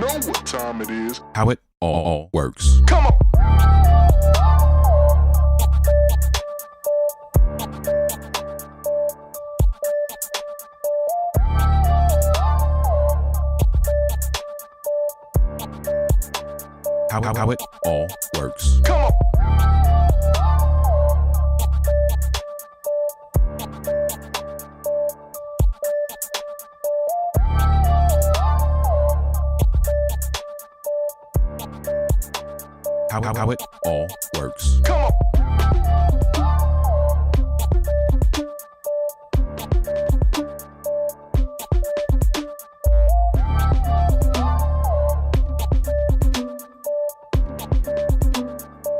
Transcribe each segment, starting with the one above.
what time it is. How it all works. Come on. How it all works. Come on. How it all works. Come on.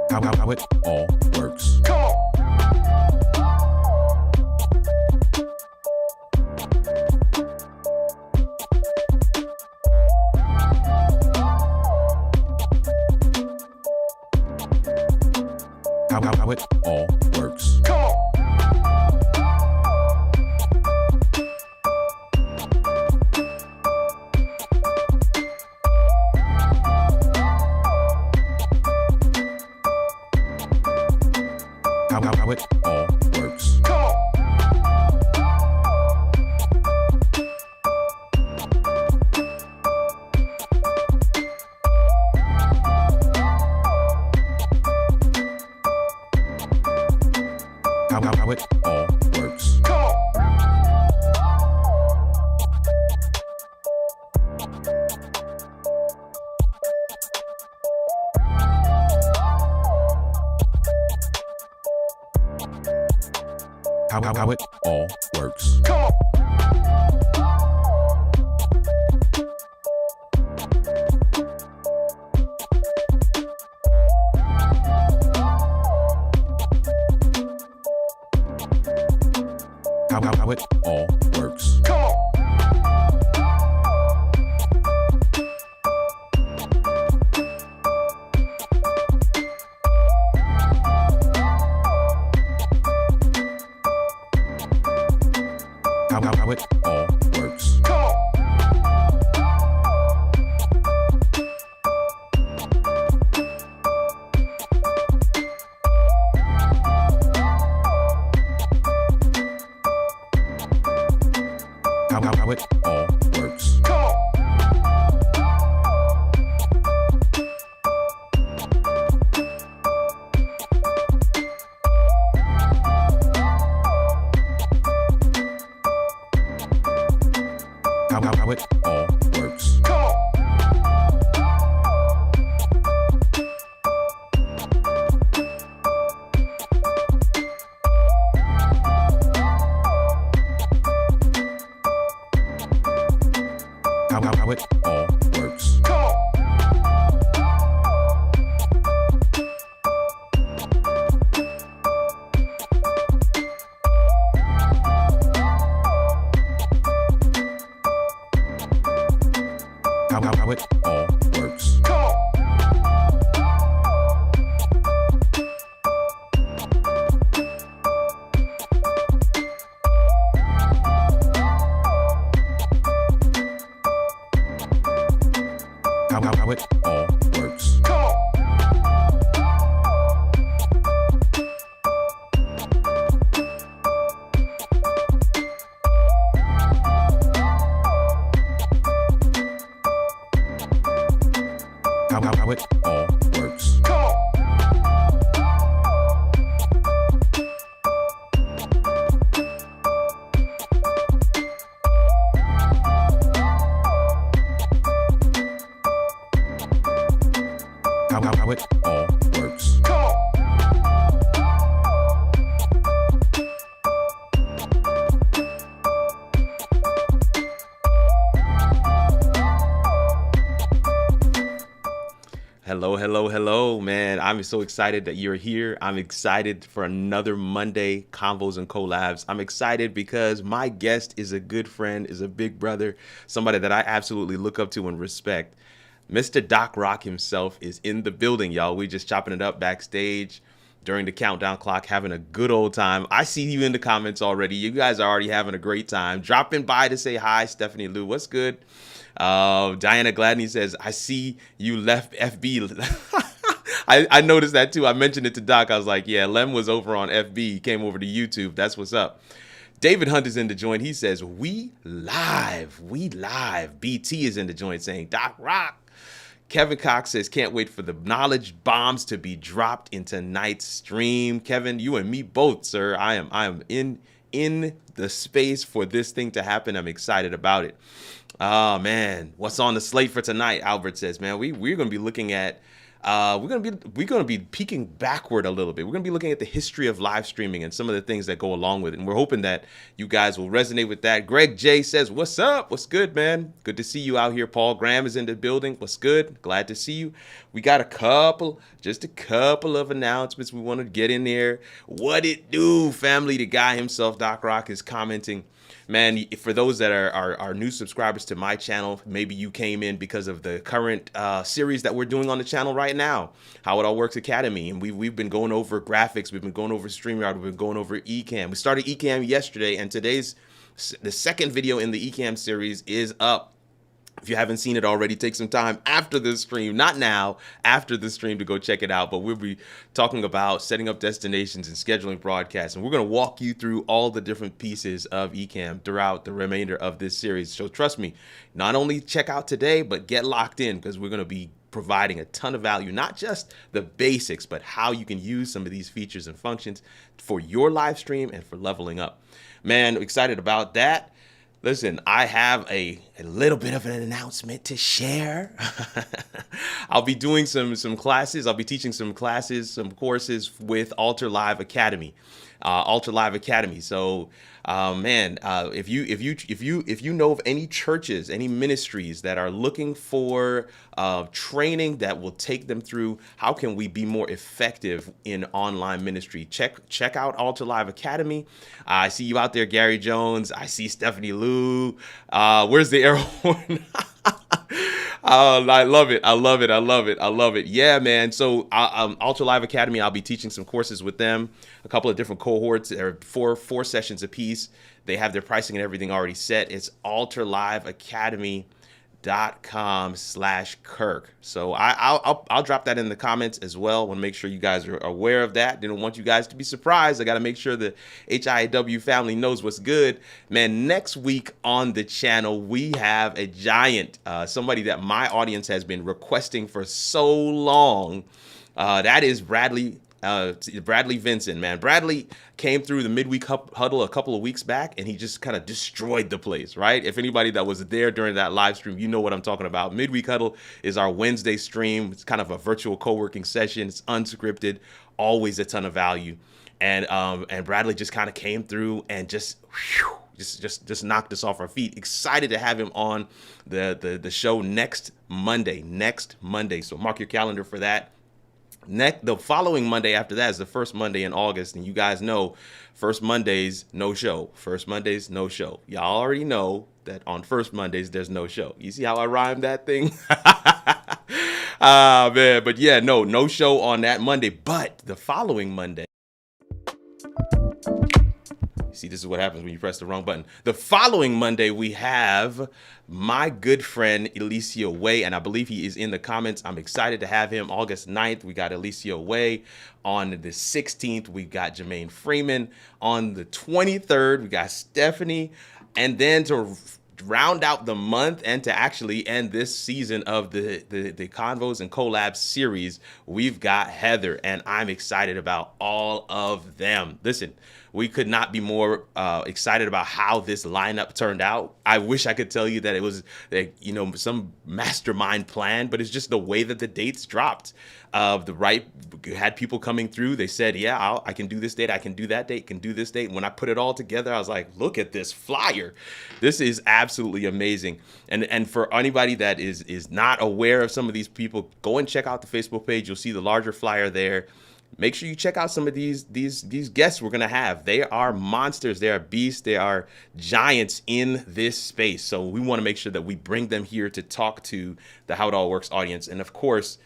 How it all works. Come on. How it all works. Come on. How it all works. Come on. How it all works. Come on. How it all works. Come on. How it all works. Come on. How it all works. Come on. How it all works. Come on. How it all works. Come on. How it all works. Come on. How it all works. Come on. How it all works. Come on. How it all works. Come on. How it all works. Come on. Hello, man. I'm so excited that you're here. I'm excited for another Monday Convos and Collabs. I'm excited because my guest is a good friend, is a big brother, somebody that I absolutely look up to and respect. Mr. DOCROCK himself is in the building, y'all. We just chopping it up backstage. during the countdown clock, having a good old time. I see you in the comments already. You guys are already having a great time. Dropping by to say hi, Stephanie Lou. What's good? Diana Gladney says, I see you left FB. I noticed that too. I mentioned it to Doc. I was like, yeah, Lem was over on FB. He came over to YouTube. That's what's up. David Hunt is in the joint. He says, we live. BT is in the joint saying, Doc Rock. Kevin Cox says, can't wait for the knowledge bombs to be dropped in tonight's stream. Kevin, you and me both, sir. I am in the space for this thing to happen. I'm excited about it. Oh man, what's on the slate for tonight? Albert says, man, we're gonna be looking at we're gonna be peeking backward a little bit. We're gonna be looking at the history of live streaming and some of the things that go along with it. And we're hoping that you guys will resonate with that. Greg J says, what's up? What's good, man? Good to see you out here. Paul Graham is in the building. What's good? Glad to see you. We got just a couple of announcements we want to get in there. What it do, family? The guy himself, DOCROCK, is commenting. Man, for those that are new subscribers to my channel, maybe you came in because of the current series that we're doing on the channel right now, How It All Works Academy. And we've been going over graphics. We've been going over StreamYard. We've been going over Ecamm. We started Ecamm yesterday, and the second video in the Ecamm series is up. If you haven't seen it already, take some time after the stream, not now, after the stream to go check it out. But we'll be talking about setting up destinations and scheduling broadcasts. And we're going to walk you through all the different pieces of Ecamm throughout the remainder of this series. So trust me, not only check out today, but get locked in because we're going to be providing a ton of value, not just the basics, but how you can use some of these features and functions for your live stream and for leveling up. Man, excited about that. Listen, I have a little bit of an announcement to share. I'll be doing some classes. I'll be teaching some classes, some courses with Alter Live Academy. So, if you know of any churches, any ministries that are looking for training that will take them through how can we be more effective in online ministry, check out Alter Live Academy. I see you out there, Gary Jones. I see Stephanie Lou. Where's the air horn? I love it. Yeah, man. So Alter Live Academy, I'll be teaching some courses with them, a couple of different cohorts. There are four sessions apiece. They have their pricing and everything already set. It's alterliveacademy.com/Kirk. So I'll drop that in the comments as well. Want to make sure you guys are aware of that. Didn't want you guys to be surprised. I got to make sure the HIAW family knows what's good. Man, next week on the channel, we have a giant, somebody that my audience has been requesting for so long. That is Bradley Vincent, man. Bradley came through the midweek huddle a couple of weeks back, and he just kind of destroyed the place, right? If anybody that was there during that live stream, you know what I'm talking about. Midweek huddle is our Wednesday stream. It's kind of a virtual co-working session. It's unscripted, always a ton of value. And Bradley just kind of came through and just knocked us off our feet. Excited to have him on the show next Monday. So mark your calendar for that. The following Monday after that is the first Monday in August, and you guys know first Mondays, no show. Y'all already know that on first Mondays, there's no show. You see how I rhymed that thing? Man, but yeah, no show on that Monday, but the following Monday. See, this is what happens when you press the wrong button. The following Monday, we have my good friend, Alicia Way, and I believe he is in the comments. I'm excited to have him. August 9th, we got Alicia Way. On the 16th, we got Jermaine Freeman. On the 23rd, we got Stephanie. And then to round out the month and to actually end this season of the Convos and Collabs series, we've got Heather, and I'm excited about all of them. Listen, we could not be more excited about how this lineup turned out. I wish I could tell you that it was, some mastermind plan, but it's just the way that the dates dropped. Had people coming through. They said, yeah, I can do this date. I can do that date, can do this date. And when I put it all together, I was like, look at this flyer. This is absolutely amazing. And for anybody that is not aware of some of these people, go and check out the Facebook page. You'll see the larger flyer there. Make sure you check out some of these guests we're going to have. They are monsters. They are beasts. They are giants in this space. So we want to make sure that we bring them here to talk to the How It All Works audience. And of course,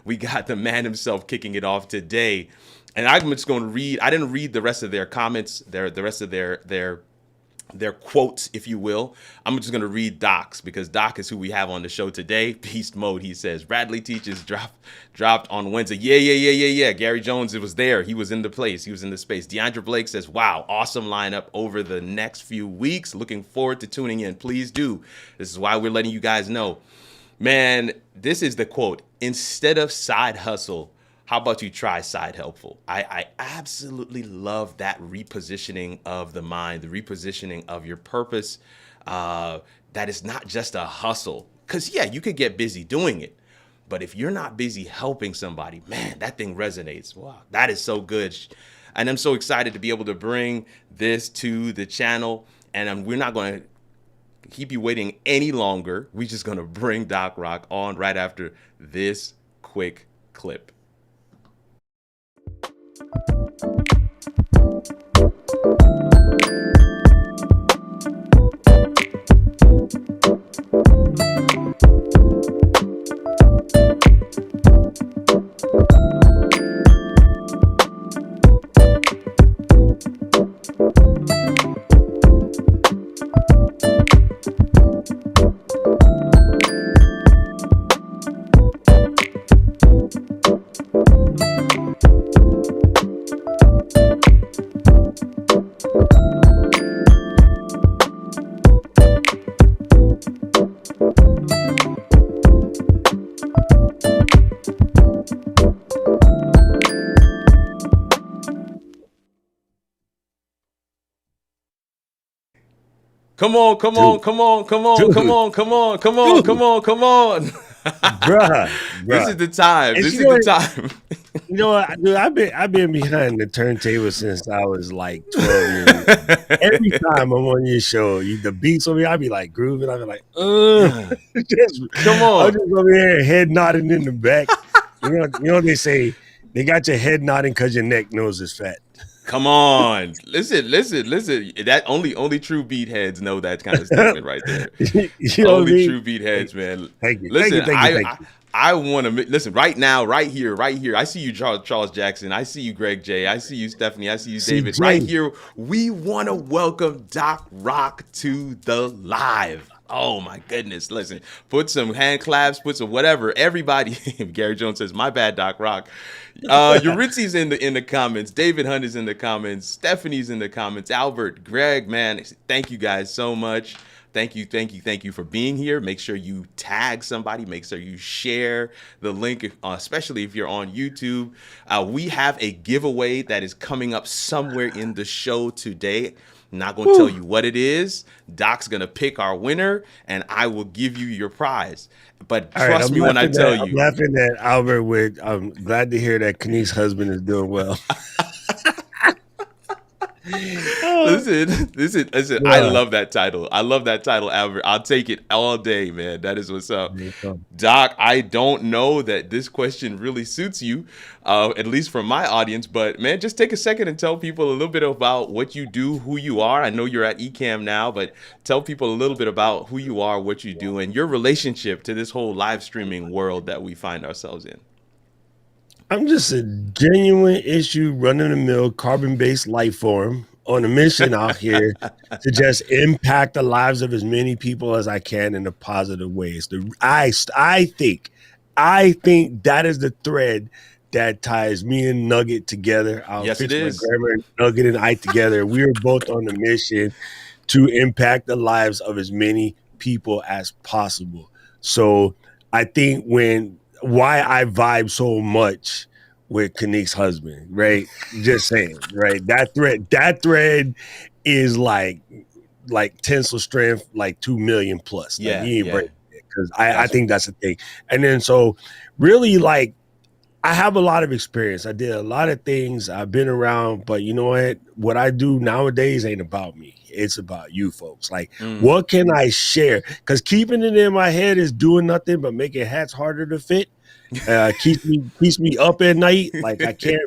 we got the man himself kicking it off today. And I'm just going to read. I didn't read the rest of their comments, the rest of their quotes, if you will. I'm just going to read Doc's, because Doc is who we have on the show today. Beast mode, he says. Bradley teaches dropped on Wednesday. Yeah. Gary Jones, it was there. He was in the place. He was in the space. Deandra Blake says, wow, awesome lineup over the next few weeks. Looking forward to tuning in. Please do. This is why we're letting you guys know. Man, this is the quote. Instead of side hustle, how about you try side helpful? I absolutely love that repositioning of the mind, the repositioning of your purpose, that is not just a hustle. Because, yeah, you could get busy doing it. But if you're not busy helping somebody, man, that thing resonates. Wow, that is so good. And I'm so excited to be able to bring this to the channel. And we're not going to keep you waiting any longer. We're just going to bring DOCROCK on right after this quick clip. Come on. Bruh. This is the time. And This is you know the time. You know what, dude? I've been behind the turntable since I was like 12 years old. Every time I'm on your show, the beats over here, I be like grooving. I be like, Come on. I'm just over here head nodding in the back. You know what they say? They got your head nodding because your neck nose is fat. Come on. Listen. That only true beat heads know that kind of statement right there. You know Only what I mean? true beat heads, man. Thank you. Listen, Thank you. I want to listen right now, right here. I see you, Charles Jackson. I see you, Greg J. I see you, Stephanie. I see you, David. CJ. Right here, we want to welcome DOCROCK to the live. Oh my goodness! Listen, put some hand claps, put some whatever. Everybody, Gary Jones says, "My bad, DOCROCK." Euritzi's in the comments. David Hunt is in the comments. Stephanie's in the comments. Albert, Greg, man, thank you guys so much. Thank you for being here. Make sure you tag somebody. Make sure you share the link, especially if you're on YouTube. We have a giveaway that is coming up somewhere in the show today. I'm not going to tell you what it is. Doc's going to pick our winner, and I will give you your prize. But trust me when I tell you. I'm laughing at Albert. I'm glad to hear that Kani's husband is doing well. Listen. Yeah. I love that title. Albert. I'll take it all day, man. That is what's up. Doc, I don't know that this question really suits you, at least from my audience, but man, just take a second and tell people a little bit about what you do, who you are. I know you're at Ecamm now, but tell people a little bit about who you are, what you do, and your relationship to this whole live streaming world that we find ourselves in. I'm just a genuine issue, run-of-the-mill, carbon-based life form on a mission out here to just impact the lives of as many people as I can in a positive ways. I think that is the thread that ties me and Nugget together. Yes, it is. Nugget and I together. We are both on a mission to impact the lives of as many people as possible. So I think why I vibe so much with Kani's husband, right? Just saying, right? That thread is like tensile strength, like 2 million plus. Yeah, he ain't breaking it, because I think that's the thing. And then so really, like, I have a lot of experience. I did a lot of things. I've been around, but you know what? What I do nowadays ain't about me. It's about you folks. Like, what can I share? Because keeping it in my head is doing nothing but making hats harder to fit. Keeps me up at night. Like, I can't.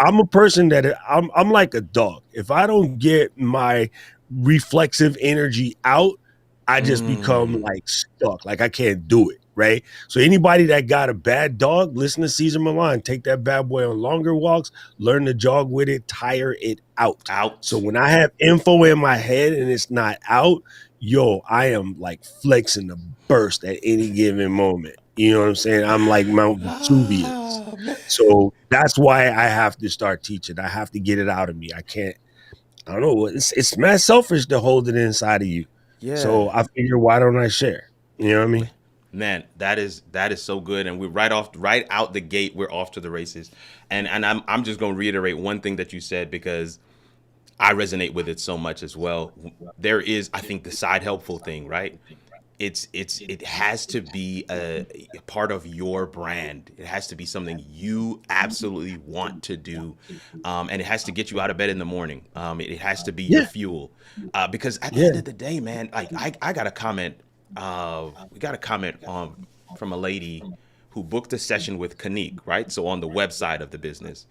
I'm a person that I'm like a dog. If I don't get my reflexive energy out, I just become like stuck. Like, I can't do it. right? So anybody that got a bad dog, listen to Caesar Milan. Take that bad boy on longer walks, learn to jog with it, tire it out. So Out. when I have info in my head and it's not out, yo, I am like flexing the burst at any given moment. You know what I'm saying? I'm like Mount Vesuvius. Ah, man. So that's why I have to start teaching. I have to get it out of me. I can't. I don't know. It's mad selfish to hold it inside of you. Yeah. So I figure, why don't I share? You know what I mean? Man, that is so good, and we're right out the gate. We're off to the races, and I'm just gonna reiterate one thing that you said because I resonate with it so much as well. There is, I think, the side helpful thing, right? It has to be a part of your brand. It has to be something you absolutely want to do, and it has to get you out of bed in the morning. It has to be your Yeah. fuel, because at the Yeah. end of the day, man, like I got a comment. We got a comment from a lady who booked a session with Kanik, right? So on the website of the business,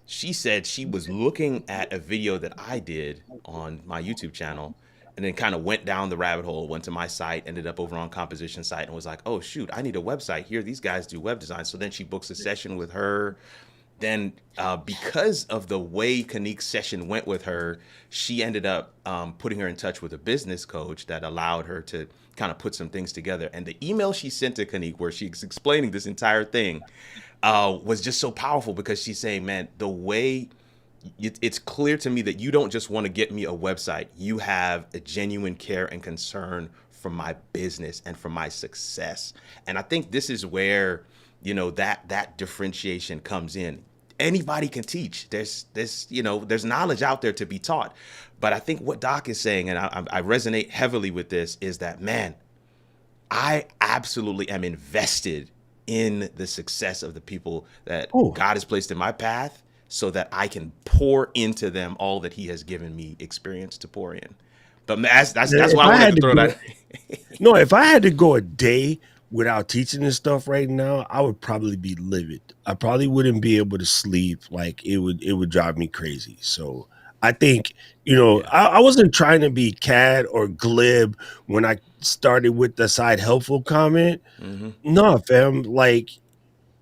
she said she was looking at a video that I did on my YouTube channel and then kind of went down the rabbit hole, went to my site, ended up over on composition site and was like, oh shoot, I need a website here. These guys do web design. So then she books a session with her. Then because of the way Kanik's session went with her, she ended up putting her in touch with a business coach that allowed her to kind of put some things together. And the email she sent to Kanik where she's explaining this entire thing was just so powerful because she's saying, man, the way it's clear to me that you don't just want to get me a website. You have a genuine care and concern for my business and for my success. And I think this is where, you know, that differentiation comes in. Anybody can teach. There's knowledge out there to be taught. But I think what Doc is saying, and I resonate heavily with this, is that, man, I absolutely am invested in the success of the people that God has placed in my path so that I can pour into them all that he has given me experience to pour in. But that's why I wanted to throw that. No, if I had to go a day without teaching this stuff right now, I would probably be livid. I probably wouldn't be able to sleep. Like it would drive me crazy. So I think, I wasn't trying to be cad or glib when I started with the side helpful comment. Mm-hmm. No, fam, like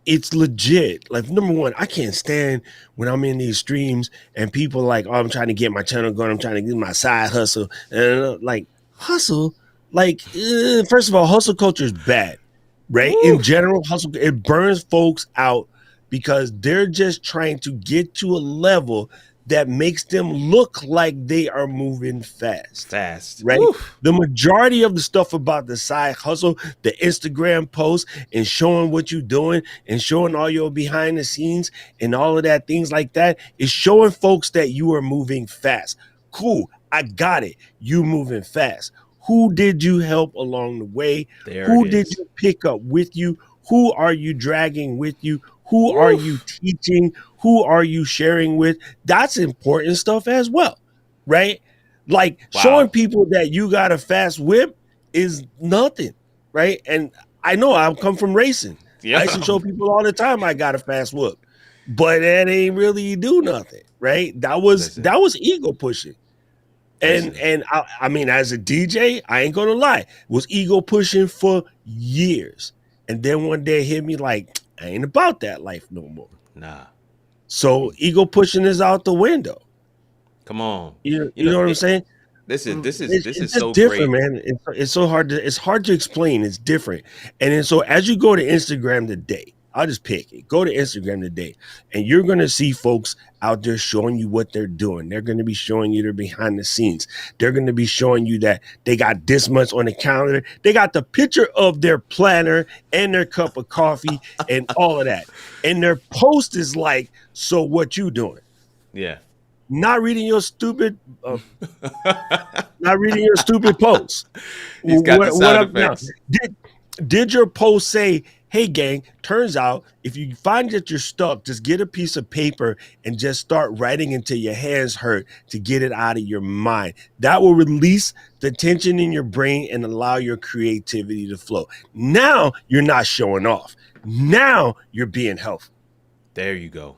it's legit. Like, number one, I can't stand when I'm in these streams and people like, oh, I'm trying to get my channel going. I'm trying to get my side hustle. And like, hustle? Like, first of all, hustle culture is bad, right? Woo. In general, hustle, it burns folks out because they're just trying to get to a level that makes them look like they are moving fast. Right? Woo. The majority of the stuff about the side hustle, the Instagram posts and showing what you're doing and showing all your behind the scenes and all of that, things like that, is showing folks that you are moving fast. Cool. I got it. You moving fast. Who did you help along the way? Who did you pick up with you? Who are you dragging with you? Who are you teaching? Who are you sharing with? That's important stuff as well, right? Like showing people that you got a fast whip is nothing, right? And I know I come from racing. Yeah. I used to show people all the time I got a fast whip, but that ain't really do nothing, right? That was ego pushing. And I mean, as a DJ, I ain't gonna lie, was ego pushing for years. And then one day it hit me like, I ain't about that life no more. Nah. So ego pushing is out the window. Come on. You know what I'm saying? This is so different, great, man. It's so hard it's hard to explain. It's different. And then so as you go to Instagram today, I'll just pick it. Go to Instagram today, and you're going to see folks out there showing you what they're doing. They're going to be showing you their behind the scenes. They're going to be showing you that they got this much on the calendar. They got the picture of their planner and their cup of coffee and all of that. And their post is like, so what you doing? Yeah. Not reading your stupid posts. He's got the sound effects. Did your post say, hey, gang, turns out if you find that you're stuck, just get a piece of paper and just start writing until your hands hurt to get it out of your mind. That will release the tension in your brain and allow your creativity to flow. Now you're not showing off. Now you're being helpful. There you go.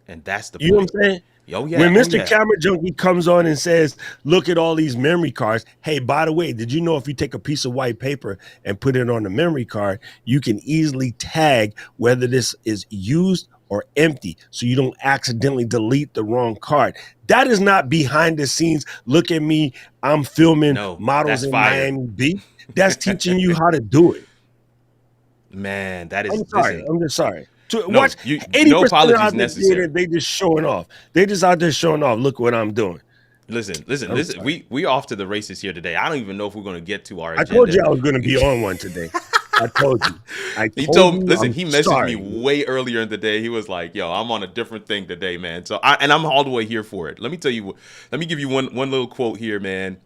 And that's the point. You know what I'm saying? Oh yeah, When oh Mr. yeah. Camera Junkie comes on and says, look at all these memory cards. Hey, by the way, did you know if you take a piece of white paper and put it on the memory card, you can easily tag whether this is used or empty so you don't accidentally delete the wrong card. That is not behind the scenes. Look at me. I'm filming No, models that's in fire. Miami Beach. That's teaching you how to do it. Man, that I'm is, sorry. listen, I'm just sorry. no, Watch you, 80% no apologies of the creators, necessary. they just showing off. They just out there showing off. Look what I'm doing. Listen. I'm sorry. We off to the races here today. I don't even know if we're going to get to our I told agenda. you I was going to be on one today. I told you. I He told told, you. listen, I'm he messaged me sorry. way earlier in the day. He was like, yo, I'm on a different thing today, man. So I'm all the way here for it. Let me tell you, let me give you one little quote here, man.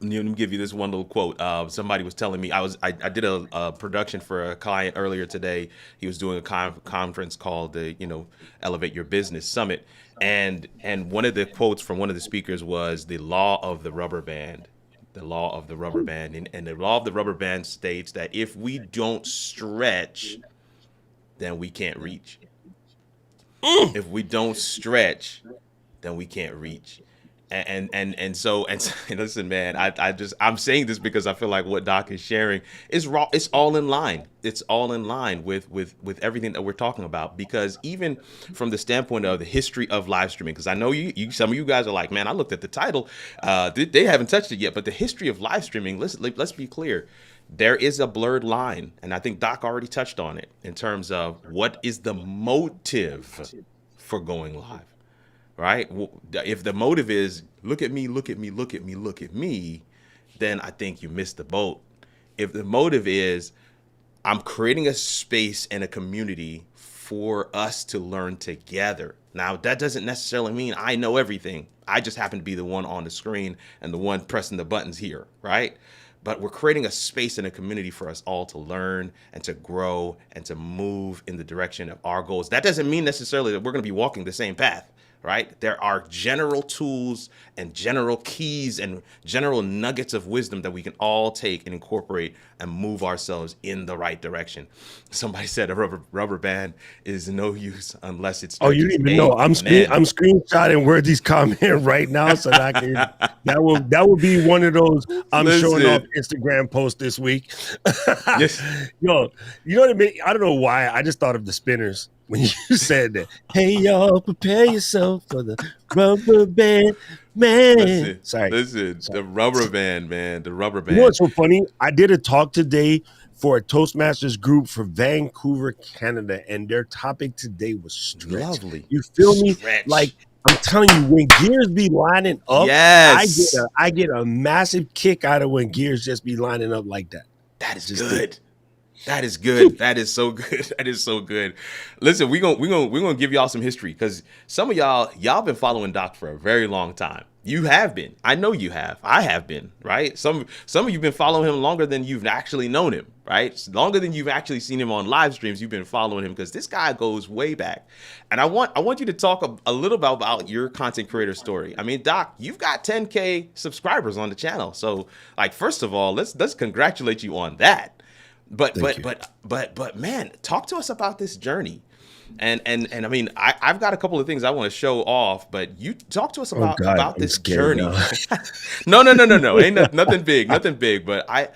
Let me give you this one little quote. Somebody was telling me I did a production for a client earlier today. He was doing a conference called the Elevate Your Business Summit, and one of the quotes from one of the speakers was the law of the rubber band. The law of the rubber band, and the law of the rubber band states that if we don't stretch, then we can't reach. If we don't stretch, then we can't reach. And listen, man, I'm saying this because I feel like what Doc is sharing is raw. It's all in line. It's all in line with everything that we're talking about. Because even from the standpoint of the history of live streaming, because I know you some of you guys are like, man, I looked at the title, they haven't touched it yet. But the history of live streaming, let's be clear. There is a blurred line, and I think Doc already touched on it in terms of what is the motive for going live. Right? If the motive is look at me, look at me, look at me, look at me, then I think you missed the boat. If the motive is I'm creating a space and a community for us to learn together. Now, that doesn't necessarily mean I know everything. I just happen to be the one on the screen and the one pressing the buttons here, right? But we're creating a space and a community for us all to learn and to grow and to move in the direction of our goals. That doesn't mean necessarily that we're going to be walking the same path. Right? There are general tools and general keys and general nuggets of wisdom that we can all take and incorporate and move ourselves in the right direction. Somebody said a rubber band is no use unless it's. Oh, you didn't even know. I'm screenshotting Worthy's comment right now, so that I can. That will be one of those I'm showing off Instagram posts this week. Yes. Yo, you know what I mean? I don't know why. I just thought of the Spinners when you said that. Hey y'all, prepare yourself for the rubber band man. Listen, the rubber band, man. The rubber band. You know what's so funny? I did a talk today for a Toastmasters group for Vancouver, Canada, and their topic today was stretch. Lovely. You feel me? Like I'm telling you, when gears be lining up, yes, I get a massive kick out of when gears just be lining up like that. That is just good. That is good. That is so good. That is so good. Listen, we're gonna give y'all some history because some of y'all been following Doc for a very long time. You have been. I know you have. I have been, right? Some of you've been following him longer than you've actually known him, right? Longer than you've actually seen him on live streams. You've been following him because this guy goes way back. And I want you to talk a little bit about your content creator story. I mean, Doc, you've got 10K subscribers on the channel. So, like, first of all, let's congratulate you on that. But man, talk to us about this journey. And I mean, I've got a couple of things I want to show off, but you talk to us about this journey. No. Ain't nothing big. But I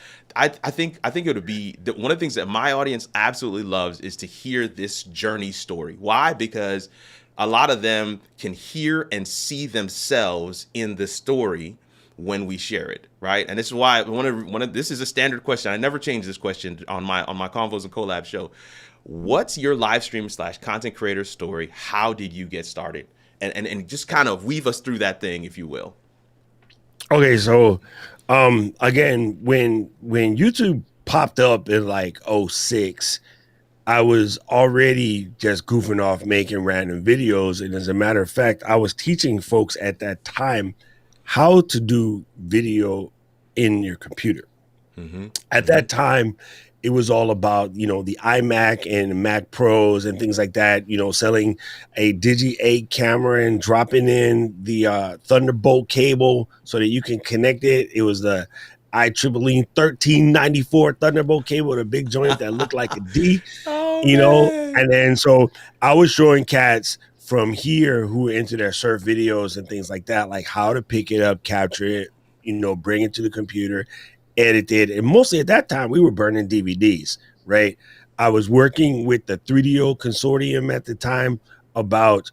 think it would be one of the things that my audience absolutely loves is to hear this journey story. Why? Because a lot of them can hear and see themselves in the story when we share it, right? And this is why this is a standard question. I never change this question on my Convos and Collabs show. What's your live stream / content creator story? How did you get started? And just kind of weave us through that thing, if you will. Okay, so again, when YouTube popped up in like 06, I was already just goofing off making random videos. And as a matter of fact, I was teaching folks at that time how to do video in your computer. At that time, it was all about, the iMac and Mac Pros and things like that, selling a Digi 8 camera and dropping in the Thunderbolt cable so that you can connect it. It was the IEEE 1394 Thunderbolt cable, the big joint that looked like a D, man. and then so I was showing cats from here who were into their surf videos and things like that, like how to pick it up, capture it, bring it to the computer, edit it. And mostly at that time, we were burning DVDs, right? I was working with the 3DO consortium at the time about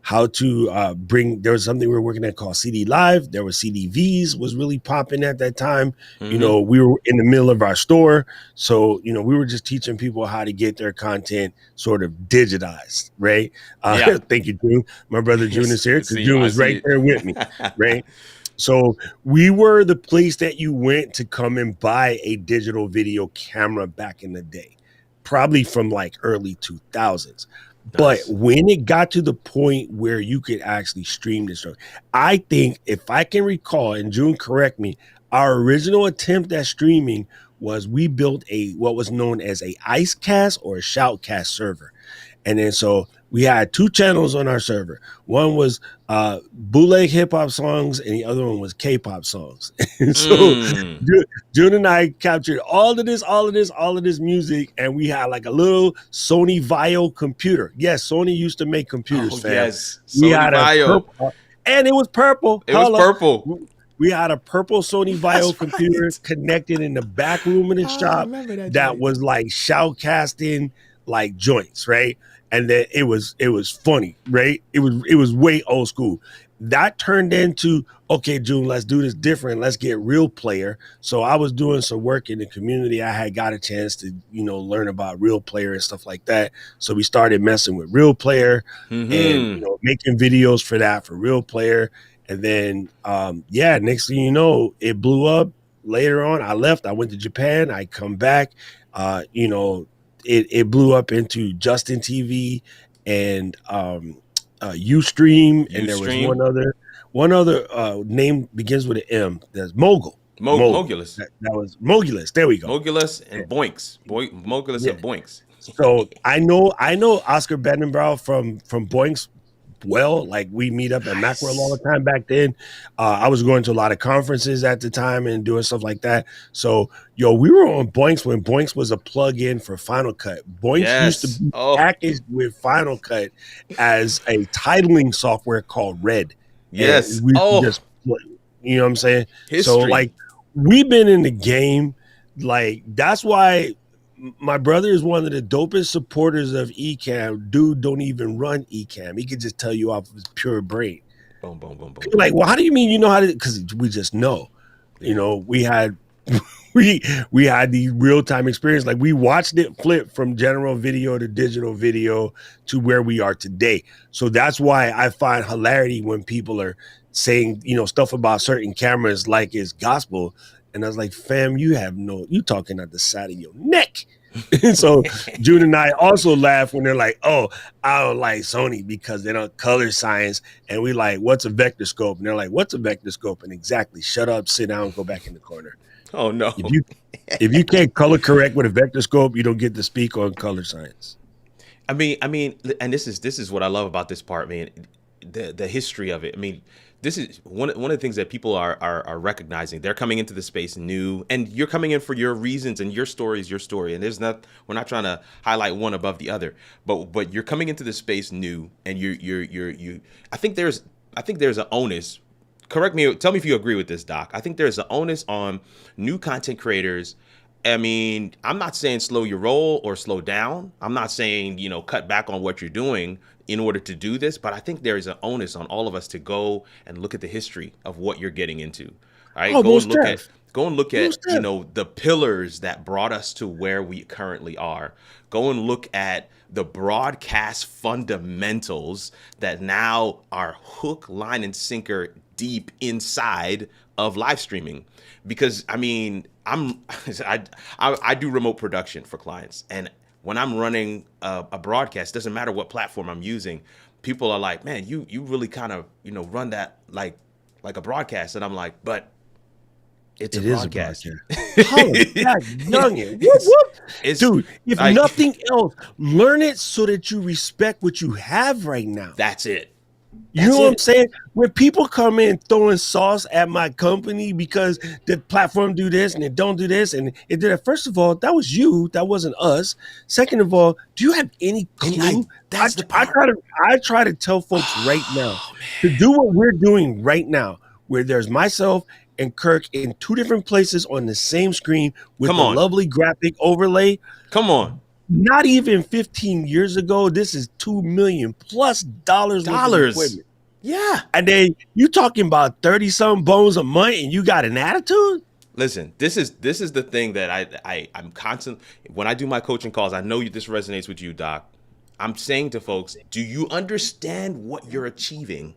how to there was something we were working at called CD Live. There was CDVs was really popping at that time. Mm-hmm. We were in the middle of our store. So, we were just teaching people how to get their content sort of digitized, right? Yeah. Thank you, June. My brother June is here because June was right there with me, right? So we were the place that you went to come and buy a digital video camera back in the day, probably from like early 2000s. But Nice. when it got to the point where you could actually stream this, I think if I can recall, and June, correct me, our original attempt at streaming was we built what was known as a IceCast or a Shoutcast server. And then so we had 2 channels on our server. One was bootleg hip hop songs, and the other one was K-pop songs. And so June and I captured all of this music, and we had like a little Sony Vaio computer. Yes, Sony used to make computers, fam. Yes, We Sony had Vaio. and it was purple. It was purple. We had a purple Sony Vaio computer right. connected in the back room of the shop that was like shoutcasting like joints, right? And then it was funny, right? It was way old school. That turned into, okay, June, let's do this different. Let's get Real Player. So I was doing some work in the community. I had got a chance to, learn about Real Player and stuff like that. So we started messing with Real Player and making videos for that for Real Player. And then, next thing you know, it blew up. Later on, I left. I went to Japan. I come back. It blew up into Justin TV and Ustream, and there was one other name begins with an M. There's Mogul. Mogulus. That was Mogulus. There we go. Mogulus and Boinks. Mogulus and Boinks. So I know Oscar Bedenbrow from Boinks. Well, like we meet up at Macworld all the time back then. I was going to a lot of conferences at the time and doing stuff like that. So, we were on Boinks when Boinks was a plug-in for Final Cut. Boinks used to be packaged with Final Cut as a titling software called Red. Yes. We just, you know what I'm saying? History. So, like, we've been in the game. Like, that's why my brother is one of the dopest supporters of Ecamm. Dude don't even run Ecamm. He can just tell you off of his pure brain. Boom, boom, boom, boom. Like, well, how do you mean you know how to? Because we just know. We had we had the real time experience. Like we watched it flip from general video to digital video to where we are today. So that's why I find hilarity when people are saying stuff about certain cameras like it's gospel. And I was like, fam, you talking at the side of your neck. And so June and I also laugh when they're like, oh, I don't like Sony because they don't color science. And we like, what's a vector scope? And they're like, what's a vector scope? And exactly, shut up, sit down, go back in the corner. Oh, no. If you can't color correct with a vector scope, you don't get to speak on color science. I mean, and this is what I love about this part, man. The history of it. I mean, this is one of the things that people are recognizing. They're coming into the space new, and you're coming in for your reasons, and your story is your story. And we're not trying to highlight one above the other, but you're coming into the space new, and you. I think there's an onus. Correct me. Tell me if you agree with this, Doc. I think there's an onus on new content creators. I mean, I'm not saying slow your roll or slow down. I'm not saying, cut back on what you're doing in order to do this, but I think there is an onus on all of us to go and look at the history of what you're getting into. All right, go and look at the pillars that brought us to where we currently are. Go and look at the broadcast fundamentals that now are hook, line, and sinker deep inside of live streaming. Because I mean, I do remote production for clients, and when I'm running a broadcast, doesn't matter what platform I'm using, people are like, man, you really kind of run that like a broadcast, and I'm like, but it's a broadcast. Dude, if nothing else, learn it so that you respect what you have right now. That's it. You That's know what I'm it. saying? When people come in throwing sauce at my company because the platform do this and it don't do this and it did it. First of all, that was you. That wasn't us. Second of all, do you have any And clue? I, that's the I part. try to I try to tell folks right now Oh to man. do what we're doing right now, where there's myself and Kirk in two different places on the same screen with Come the on. lovely graphic overlay. Come on. Not even 15 years ago, this is $2 million+ worth of Dollars. equipment. Yeah. And then you talking about 30 some bones a month and you got an attitude? Listen, this is the thing that I'm constant when I do my coaching calls. I know this resonates with you, Doc. I'm saying to folks, do you understand what you're achieving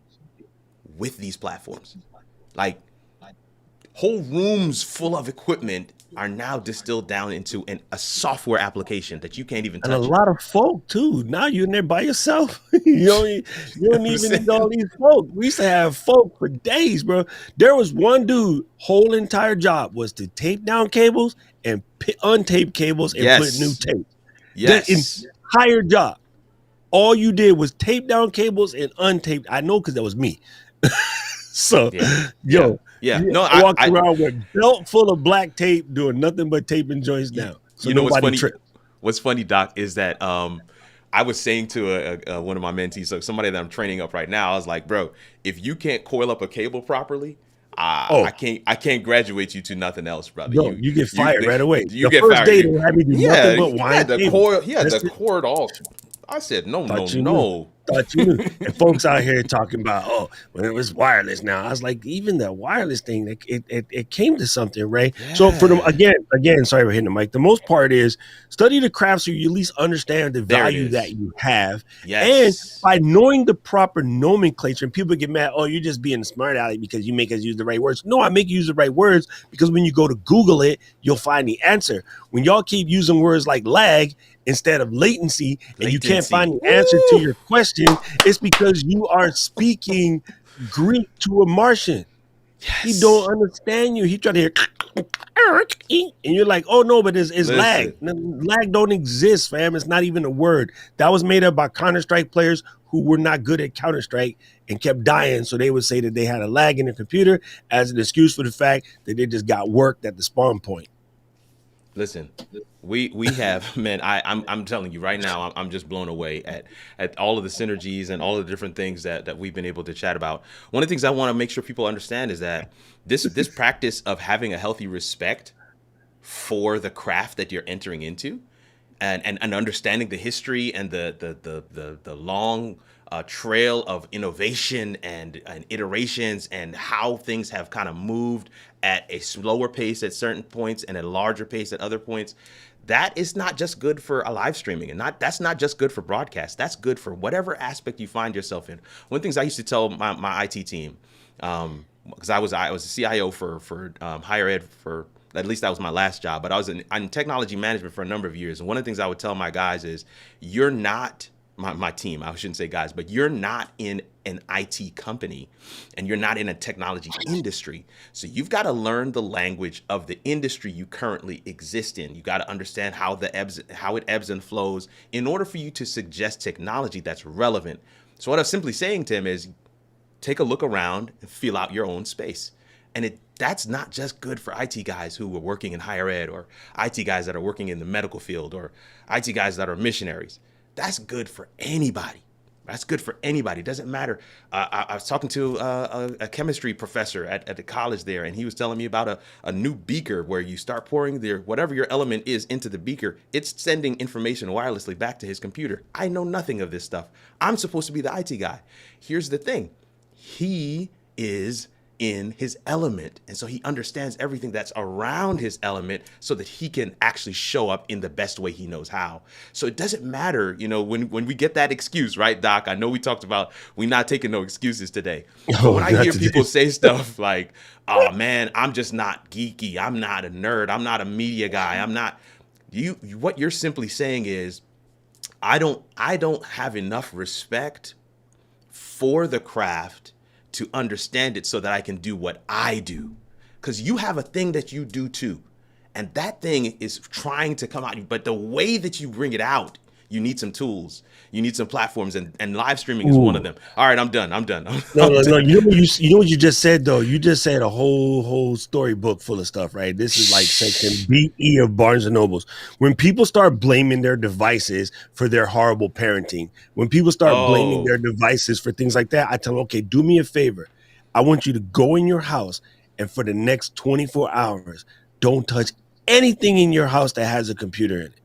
with these platforms? Like whole rooms full of equipment are now distilled down into a software application that you can't even And a touch. lot of folk too. Now you're in there by yourself. You don't even need all these folk. We used to have folk for days, bro. There was one dude, whole entire job was to tape down cables and untape cables and put new Yes. tape. The Yes. entire job. All you did was tape down cables and untape. I know because that was me. So, Yeah. Yeah. yo, Yeah. you No, walked I around with belt full of black tape, doing nothing but taping joints you, down, so you know what's nobody funny? tripped. What's funny, Doc, is that I was saying to one of my mentees, so somebody that I'm training up right now, I was like, bro, if you can't coil up a cable properly, Oh, I can't graduate you to nothing else, brother. yo, you get fired right away. You The get first fired. day they had me do Yeah, nothing but he had wind the cables. coil. He had the That's it. cord all. I said, no, no, Thought you knew. no. Thought you knew. And folks out here talking about, oh, when it was wireless now. I was like, even that wireless thing, it came to something, right? So for them, Yeah, again, sorry for hitting the mic. The most part is study the craft so you at least understand the there it value that is. you have. And Yes, by knowing the proper nomenclature, and people get mad, oh, you're just being a smart aleck because you make us use the right words. No, I make you use the right words because when you go to Google it, you'll find the answer. When y'all keep using words like lag instead of latency and you can't latency. find the answer to Woo! your question, it's because you are speaking Greek to a Martian. He Yes. don't understand you. He try to hear and you're like, oh no, but it's lag. Listen, Lag don't exist, fam. It's not even a word. That was made up by Counter-Strike players who were not good at Counter-Strike and kept dying. So they would say that they had a lag in their computer as an excuse for the fact that they just got worked at the spawn point. listen. We have man. I'm telling you right now. I'm just blown away at all of the synergies and all of the different things that we've been able to chat about. One of the things I want to make sure people understand is that this practice of having a healthy respect for the craft that you're entering into and understanding the history and the long trail of innovation and iterations and how things have kind of moved at a slower pace at certain points and a larger pace at other points. That is not just good for a live streaming, and that's not just good for broadcast. That's good for whatever aspect you find yourself in. One of the things I used to tell my IT team, because I was a CIO for higher ed for at least that was my last job, but I was in technology management for a number of years. And one of the things I would tell my guys is, you're not my team. I shouldn't say guys, but you're not in an IT company and you're not in a technology industry. So you've got to learn the language of the industry you currently exist in. You got to understand how it ebbs and flows in order for you to suggest technology that's relevant. So what I'm simply saying to him is, take a look around and feel out your own space. And that's not just good for IT guys who are working in higher ed or IT guys that are working in the medical field or IT guys that are missionaries. That's good for anybody. That's good for anybody. It doesn't matter. I was talking to a chemistry professor at the college there, and he was telling me about a new beaker where you start pouring whatever your element is into the beaker. It's sending information wirelessly back to his computer. I know nothing of this stuff. I'm supposed to be the IT guy. Here's the thing. He is in his element. And so he understands everything that's around his element so that he can actually show up in the best way he knows how. So it doesn't matter, when we get that excuse, right, Doc? I know we talked about we not taking no excuses today. But when I hear people say stuff like, oh man, I'm just not geeky. I'm not a nerd. I'm not a media guy. I'm not what you're simply saying is, I don't have enough respect for the craft to understand it so that I can do what I do. Because you have a thing that you do too. And that thing is trying to come out. But the way that you bring it out, you need some tools, you need some platforms, and live streaming is one of them. All right, I'm done. I'm done. No. You know what you just said though. You just said a whole storybook full of stuff, right? This is like section BE of Barnes and Nobles. When people start blaming their devices for their horrible parenting, when people start blaming their devices for things like that, I tell them, okay, do me a favor. I want you to go in your house and for the next 24 hours, don't touch anything in your house that has a computer in it.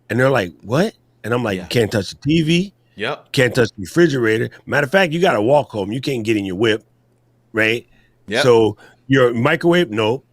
And they're like, what? And I'm like, you can't touch the TV. Yep. Can't touch the refrigerator. Matter of fact, you got to walk home. You can't get in your whip, right? Yep. So your microwave, no.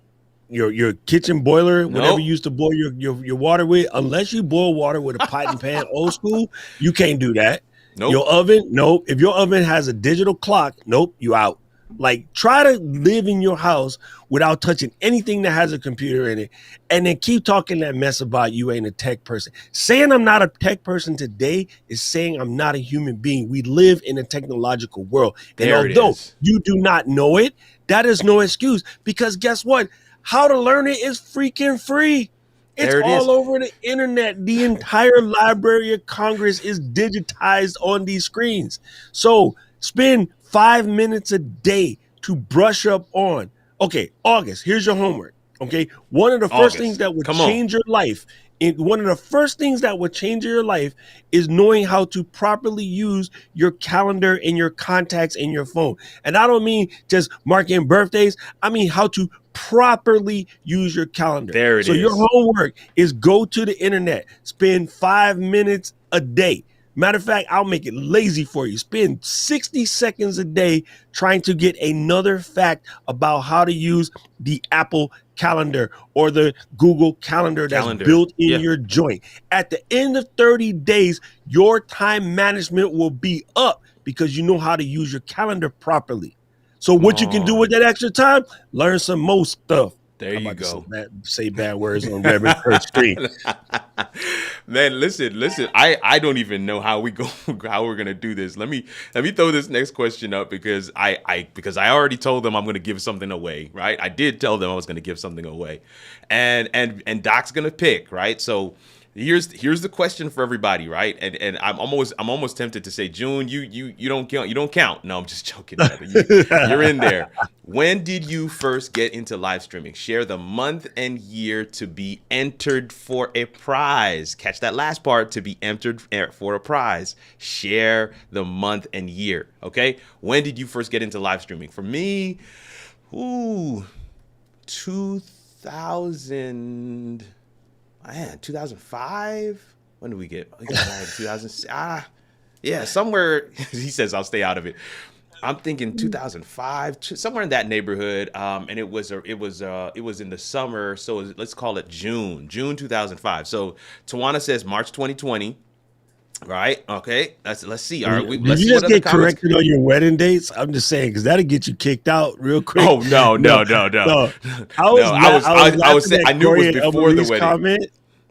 Your kitchen boiler, whatever you used to boil your water with, unless you boil water with a pot and pan old school, you can't do that. Nope. Your oven, nope. If your oven has a digital clock, nope, you out. Like, try to live in your house without touching anything that has a computer in it, and then keep talking that mess about you ain't a tech person. Saying I'm not a tech person today is saying I'm not a human being. We live in a technological world. And although you do not know it, that is no excuse, because guess what? How to learn it is freaking free. It's all over the internet. The entire Library of Congress is digitized on these screens. So spend 5 minutes a day to brush up on. Okay, August, here's your homework. Okay, one of the first things that would change your life, one of the first things that would change your life is knowing how to properly use your calendar and your contacts in your phone. And I don't mean just marking birthdays. I mean how to properly use your calendar. There it is. So your homework is go to the internet, spend 5 minutes a day. Matter of fact, I'll make it lazy for you. Spend 60 seconds a day trying to get another fact about how to use the Apple Calendar or the Google Calendar that's built in your joint. At the end of 30 days, your time management will be up because you know how to use your calendar properly. So what you can do with that extra time, learn some more stuff. There you go. Say bad words on Reverend Kurt's stream. Man, listen. I don't even know how we're gonna do this. Let me throw this next question up because I already told them I'm gonna give something away, right? I did tell them I was gonna give something away, and Doc's gonna pick, right? So here's the question for everybody, right? And I'm almost tempted to say, June, you don't count. No, I'm just joking. You're in there. When did you first get into live streaming? Share the month and year to be entered for a prize. Catch that last part, to be entered for a prize. Share the month and year. Okay. When did you first get into live streaming? For me, 2000. Man, 2005. When did we get? 2000. Yeah, somewhere. He says I'll stay out of it. I'm thinking 2005, somewhere in that neighborhood. And it was in the summer, so let's call it June 2005. So Tawana says March 2020. Right. Okay. Let's see. All right. Did you just get corrected on your wedding dates? I'm just saying, because that'll get you kicked out real quick. Oh no. I knew it was before the wedding. Comment.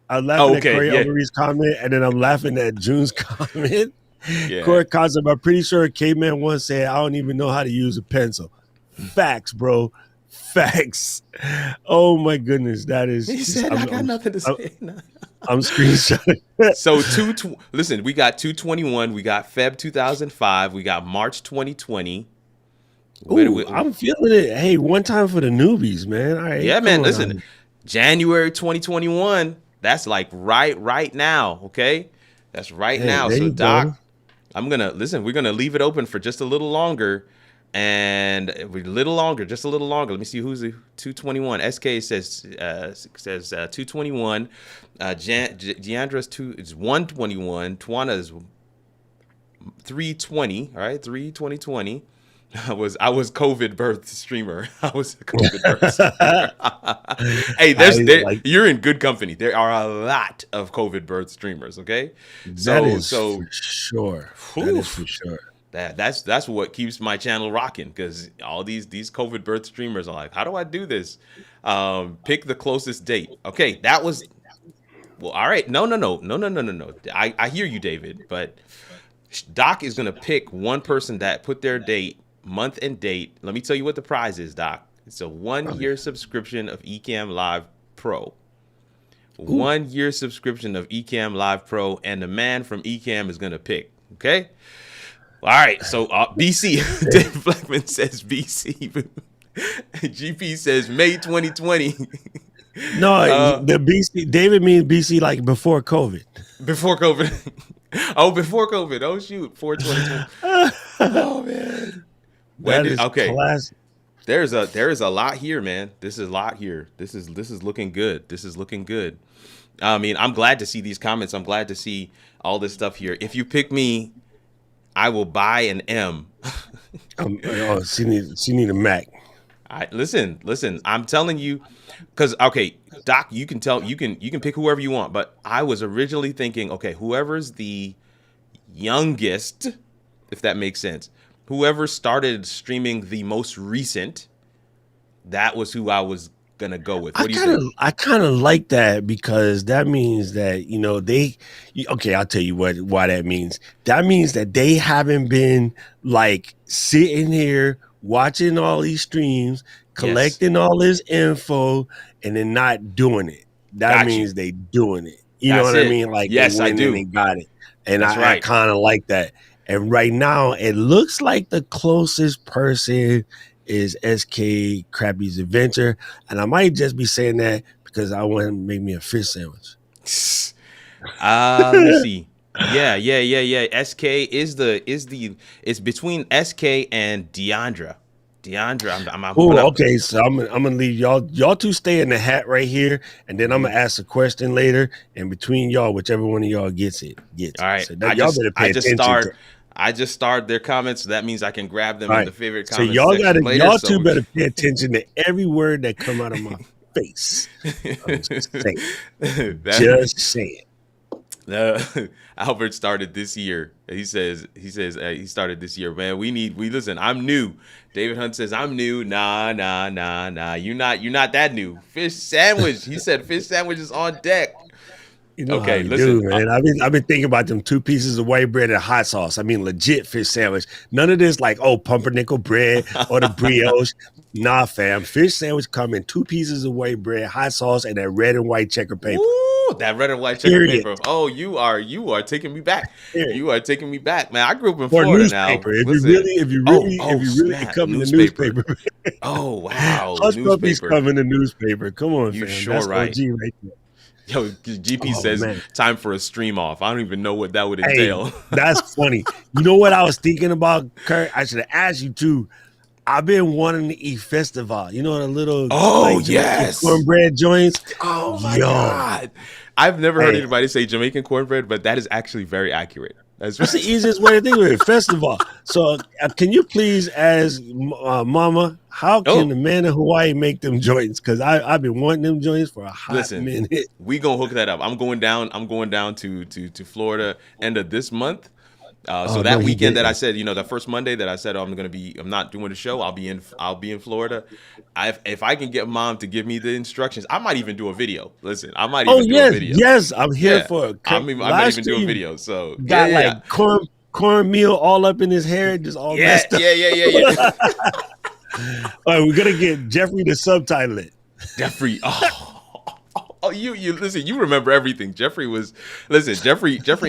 I was laughing at Corey Elmary's comment, and then I'm laughing at June's comment. Yeah. Corey concept. I'm pretty sure K-Man once said, "I don't even know how to use a pencil." Facts, bro. Facts. Oh my goodness, that is. He said, "I got nothing to say." I'm screenshotting. So listen, we got 221, we got Feb 2005, we got March 2020. Ooh, I'm feeling it. Hey, one time for the newbies, man. All right. Yeah, man. Listen, January 2021. That's like right now. Okay, that's right now. So Doc, we're gonna leave it open for just a little longer. And just a little longer. Let me see who's the 221. SK says 221. Deandra's is 121. Tawana is 320. All right, 32020. I was COVID birth streamer. I was a COVID birth streamer. Hey, you're in good company. There are a lot of COVID birth streamers. Okay, that is for sure. That is for sure. That's what keeps my channel rocking, because all these COVID birth streamers are like, how do I do this? Pick the closest date. Okay, that was well. All right, no. I hear you, David, but Doc is gonna pick one person that put their date, month and date. Let me tell you what the prize is, Doc. It's a 1-year subscription of Ecamm Live Pro. 1 year subscription of Ecamm Live Pro, and the man from Ecamm is gonna pick. Okay. All right. So BC, Dave Fleckman says BC. GP says May 2020. No, the BC David means BC like before COVID. Before COVID. Oh, before COVID. Oh shoot. 4/2020. Oh man. That is classic. There is a lot here, man. This is a lot here. This is looking good. This is looking good. I mean, I'm glad to see these comments. I'm glad to see all this stuff here. If you pick me, I will buy an M. She need a Mac. Listen. I'm telling you, because okay, Doc, you can pick whoever you want, but I was originally thinking, okay, whoever's the youngest, if that makes sense, whoever started streaming the most recent, that was who I was gonna go with. What do you think? I kind of like that, because that means that I'll tell you why that means. That means that they haven't been like sitting here watching all these streams, collecting all this info, and then not doing it. That means they doing it. You know what I mean? Like, yes, I do. They got it, and I kind of like that. And right now, it looks like the closest person is SK Krabby's Adventure, and I might just be saying that because I want him to make me a fish sandwich. Let me see. Yeah. SK is it's between SK and Deandra. Okay, so I'm gonna leave y'all two stay in the hat right here, and then I'm gonna ask a question later, and between y'all, whichever one of y'all gets it. All right. So y'all better pay attention. I just starred their comments, so that means I can grab them in the favorite comments. So y'all two better pay attention to every word that come out of my face. I'm just saying. Albert started this year. He says he started this year. Man, we listen. I'm new. David Hunt says I'm new. Nah. You're not that new. Fish sandwich. He said fish sandwich is on deck. You know okay, listen, man. I've been thinking about them 2 pieces of white bread and hot sauce. I mean, legit fish sandwich. None of this like pumpernickel bread or the brioche. Nah, fam. Fish sandwich come in 2 pieces of white bread, hot sauce, and that red and white checker paper. Ooh, that red and white checker paper. Oh, you are taking me back. You are taking me back, man. I grew up in Florida newspaper. Now. If you really come in the newspaper. Oh wow, Hush Puppies come in the newspaper. Come on, you fam. Sure That's right. OG right there. Yo, GP says man. Time for a stream off. I don't even know what that would entail. Hey, that's funny. You know what I was thinking about, Kurt? I should have asked you too. I've been wanting to eat festival. You know, the little cornbread joints. Oh my God. I've never heard anybody say Jamaican cornbread, but that is actually very accurate. That's the easiest way to think of it. Festival. So can you please ask Mama, how can the man in Hawaii make them joints? Because I've been wanting them joints for a hot minute. We gonna hook that up. I'm going down to Florida end of this month. So that weekend that I said, the first Monday that I said I'm not doing the show. I'll be in Florida. If I can get Mom to give me the instructions, I might even do a video. Listen, I might even do a video. Yes, I'm here for it. I might even do a video. So got like cornmeal all up in his hair, just all messed up. Yeah. All right, we're gonna get Jeffrey to subtitle it. Jeffrey, you listen. You remember everything. Jeffrey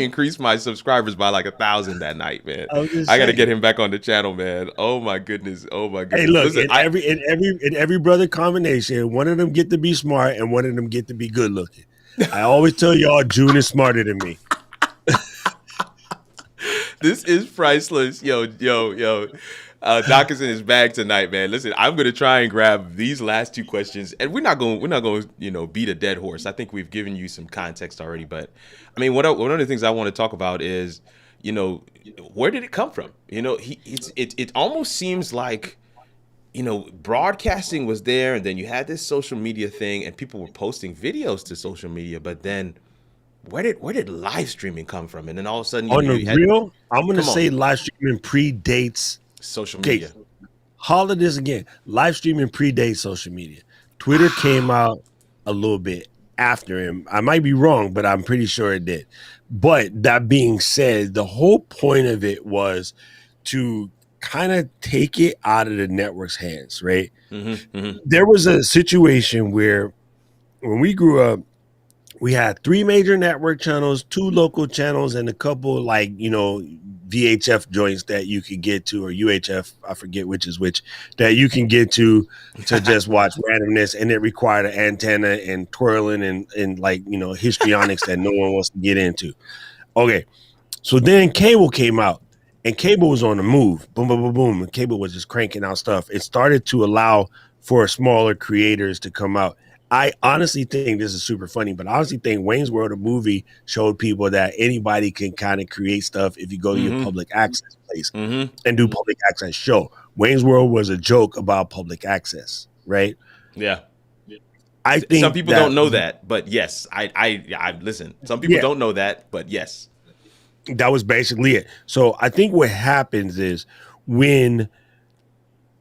increased my subscribers by like 1,000 that night, man. I got to get him back on the channel, man. Oh my goodness. Hey, look, listen, in every brother combination, one of them get to be smart and one of them get to be good looking. I always tell y'all, June is smarter than me. This is priceless, yo. Doc is in his bag tonight, man. Listen, I'm gonna try and grab these last 2 questions, and we're not going beat a dead horse. I think we've given you some context already, but I mean, one of the things I want to talk about is, where did it come from? It almost seems like, broadcasting was there, and then you had this social media thing, and people were posting videos to social media, but then where did live streaming come from? And then all of a sudden, I'm gonna say live streaming predates social media. Okay. Holler this again. Live streaming predates social media. Twitter came out a little bit after him. I might be wrong, but I'm pretty sure it did. But that being said, the whole point of it was to kind of take it out of the network's hands, right? There was a situation where when we grew up, we had 3 major network channels, 2 local channels, and a couple VHF joints that you could get to, or UHF, I forget which is which, that you can get to just watch randomness, and it required an antenna and twirling and histrionics that no one wants to get into. Okay, so then cable came out, and cable was on the move. Boom, boom, boom, boom. And cable was just cranking out stuff. It started to allow for smaller creators to come out. I honestly think this is super funny, but I honestly think Wayne's World, a movie, showed people that anybody can kind of create stuff if you go to your public access place and do public access show. Wayne's World was a joke about public access, right? Yeah. I think some people don't know that, but yes, I listen. Some people don't know that, but yes. That was basically it. So I think what happens is when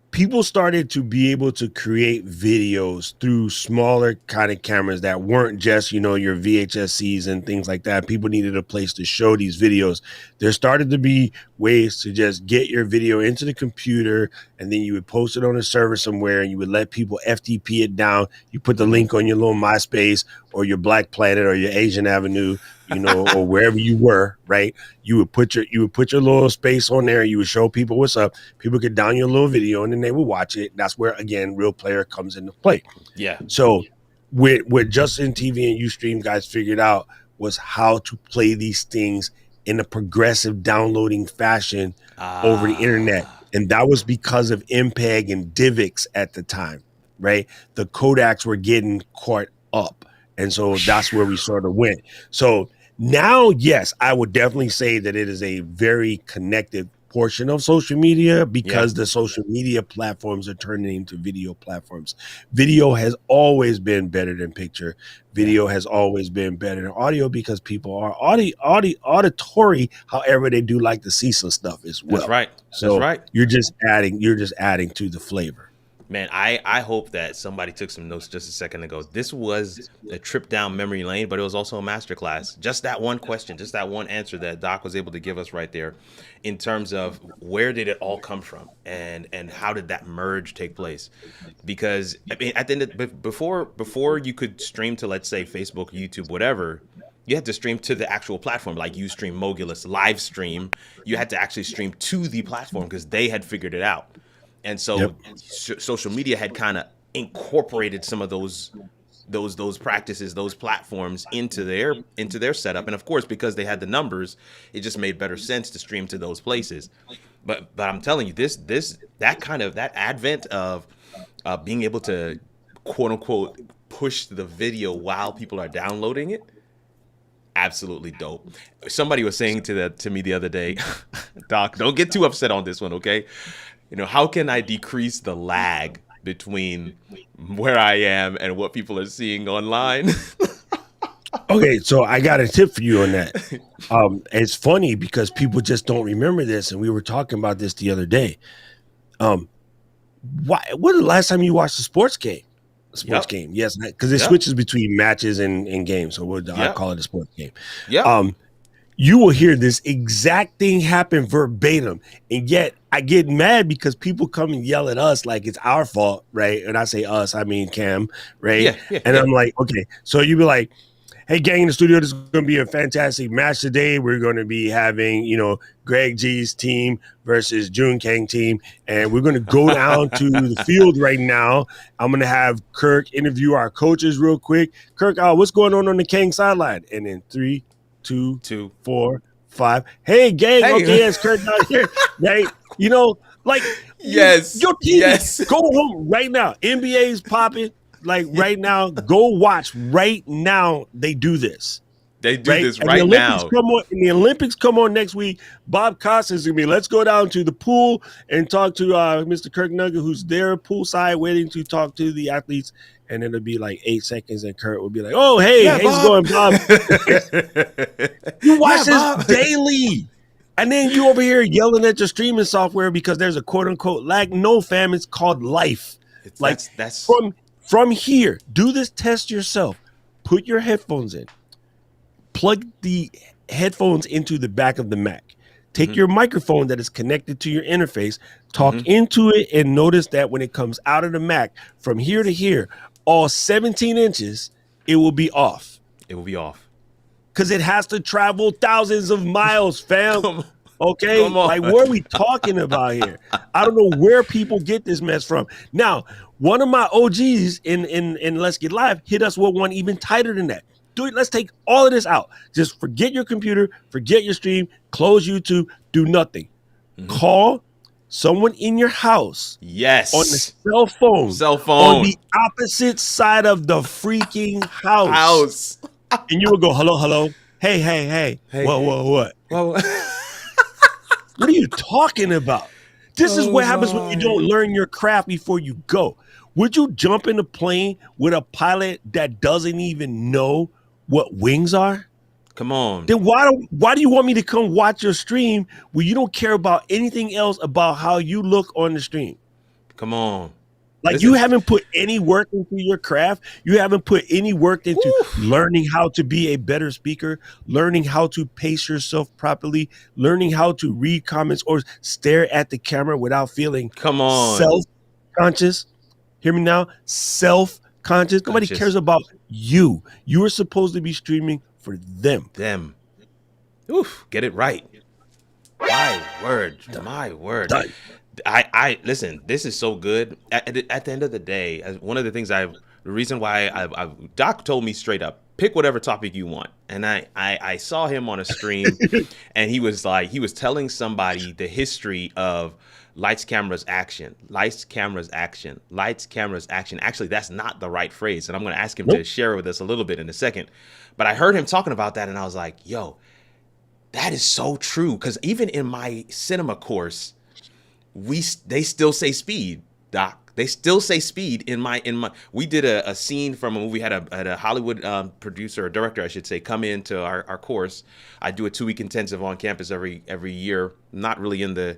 people started to be able to create videos through smaller kind of cameras that weren't just, your VHSCs and things like that. People needed a place to show these videos. There started to be ways to just get your video into the computer, and then you would post it on a server somewhere, and you would let people FTP it down. You put the link on your little MySpace or your Black Planet or your Asian Avenue, or wherever you were, right? You would put your little space on there. You would show people what's up. People could download your little video, and then they would watch it. That's where, again, Real Player comes into play. Yeah. So what Justin TV and Ustream guys figured out was how to play these things in a progressive downloading fashion over the internet. And that was because of MPEG and DivX at the time, right? The codecs were getting caught up. And so that's where we sort of went. So now, yes, I would definitely say that it is a very connected portion of social media because the social media platforms are turning into video platforms. Video has always been better than picture. Video has always been better than audio because people are auditory. However, they do like to see some stuff as well. That's right. So that's right. You're just adding to the flavor. Man, I hope that somebody took some notes just a second ago. This was a trip down memory lane, but it was also a masterclass. Just that one question, just that one answer that Doc was able to give us right there in terms of where did it all come from and how did that merge take place? Because I mean, at the end of, before you could stream to, let's say, Facebook, YouTube, whatever, you had to stream to the actual platform, like Ustream, Mogulus, Livestream. You had to actually stream to the platform because they had figured it out. And so social media had kind of incorporated some of those practices, those platforms into their setup. And of course, because they had the numbers, it just made better sense to stream to those places. But I'm telling you, that advent of being able to quote unquote push the video while people are downloading it, absolutely dope. Somebody was saying to me the other day, Doc, don't get too upset on this one, okay? How can I decrease the lag between where I am and what people are seeing online? Okay, so I got a tip for you on that. It's funny because people just don't remember this, and we were talking about this the other day. When was the last time you watched a sports game? Game, yes, because it switches between matches and games. So I call it a sports game. Yeah. You will hear this exact thing happen verbatim. And yet I get mad because people come and yell at us like it's our fault, right? And I say us, I mean Cam, right? I'm like, okay. So you be like, hey, gang in the studio, this is going to be a fantastic match today. We're going to be having, Greg G's team versus June Kang team. And we're going to go down to the field right now. I'm going to have Kirk interview our coaches real quick. Kirk, what's going on the Kang sideline? And then 3, 2, 4, 5. Hey, gang. Hey. Okay, it's Kurt down here. Right? Yes. Your team, go home right now. NBA's popping. Like right now, go watch right now. They do this. They do this right now. The Olympics come on next week. Bob Costas is going to be, let's go down to the pool and talk to Mr. Kirk Nugget, who's there poolside waiting to talk to the athletes. And it'll be like 8 seconds, and Kurt will be like, "Oh, hey, how's it going, Bob?" You watch this daily, and then you over here yelling at your streaming software because there's a quote unquote lag. No, fam, it's called life. That's from here. Do this test yourself. Put your headphones in. Plug the headphones into the back of the Mac. Take your microphone that is connected to your interface, talk into it, and notice that when it comes out of the Mac from here to here, all 17 inches, it will be off. It will be off. Because it has to travel thousands of miles, fam. Come on. Okay, Come on. like what are we talking about here? I don't know where people get this mess from. Now, one of my OGs in Let's Get Live hit us with one even tighter than that. Dude, let's take all of this out. Just forget your computer, forget your stream, close YouTube, do nothing. Call someone in your house. Yes. On the cell phone. Cell phone. On the opposite side of the freaking house. And you would go, hello, hello. Hey. What? Well, what are you talking about? This is what happens when you don't learn your craft before you go. Would you jump in a plane with a pilot that doesn't even know what wings are? Come on. Then why do you want me to come watch your stream when you don't care about anything else about how you look on the stream? Come on. Like you haven't put any work into your craft. You haven't put any work into learning how to be a better speaker, learning how to pace yourself properly, learning how to read comments or stare at the camera without feeling self-conscious. Hear me now? Self-conscious. Nobody cares about you. You are supposed to be streaming for them. Oof, get it right. My word. My word. Done. I listen, this is so good. At the end of the day, one of the things the reason why Doc told me straight up, pick whatever topic you want. And I saw him on a stream and he was telling somebody the history of lights, cameras, action, lights, cameras, action, lights, cameras, action. Actually, that's not the right phrase. And I'm going to ask him to share with us a little bit in a second. But I heard him talking about that and I was like, yo, that is so true. Because even in my cinema course, they still say speed, Doc. They still say speed in my. We did a scene from a movie. We had a Hollywood producer or director, I should say, come into our course. I do a 2-week intensive on campus every year. Not really in the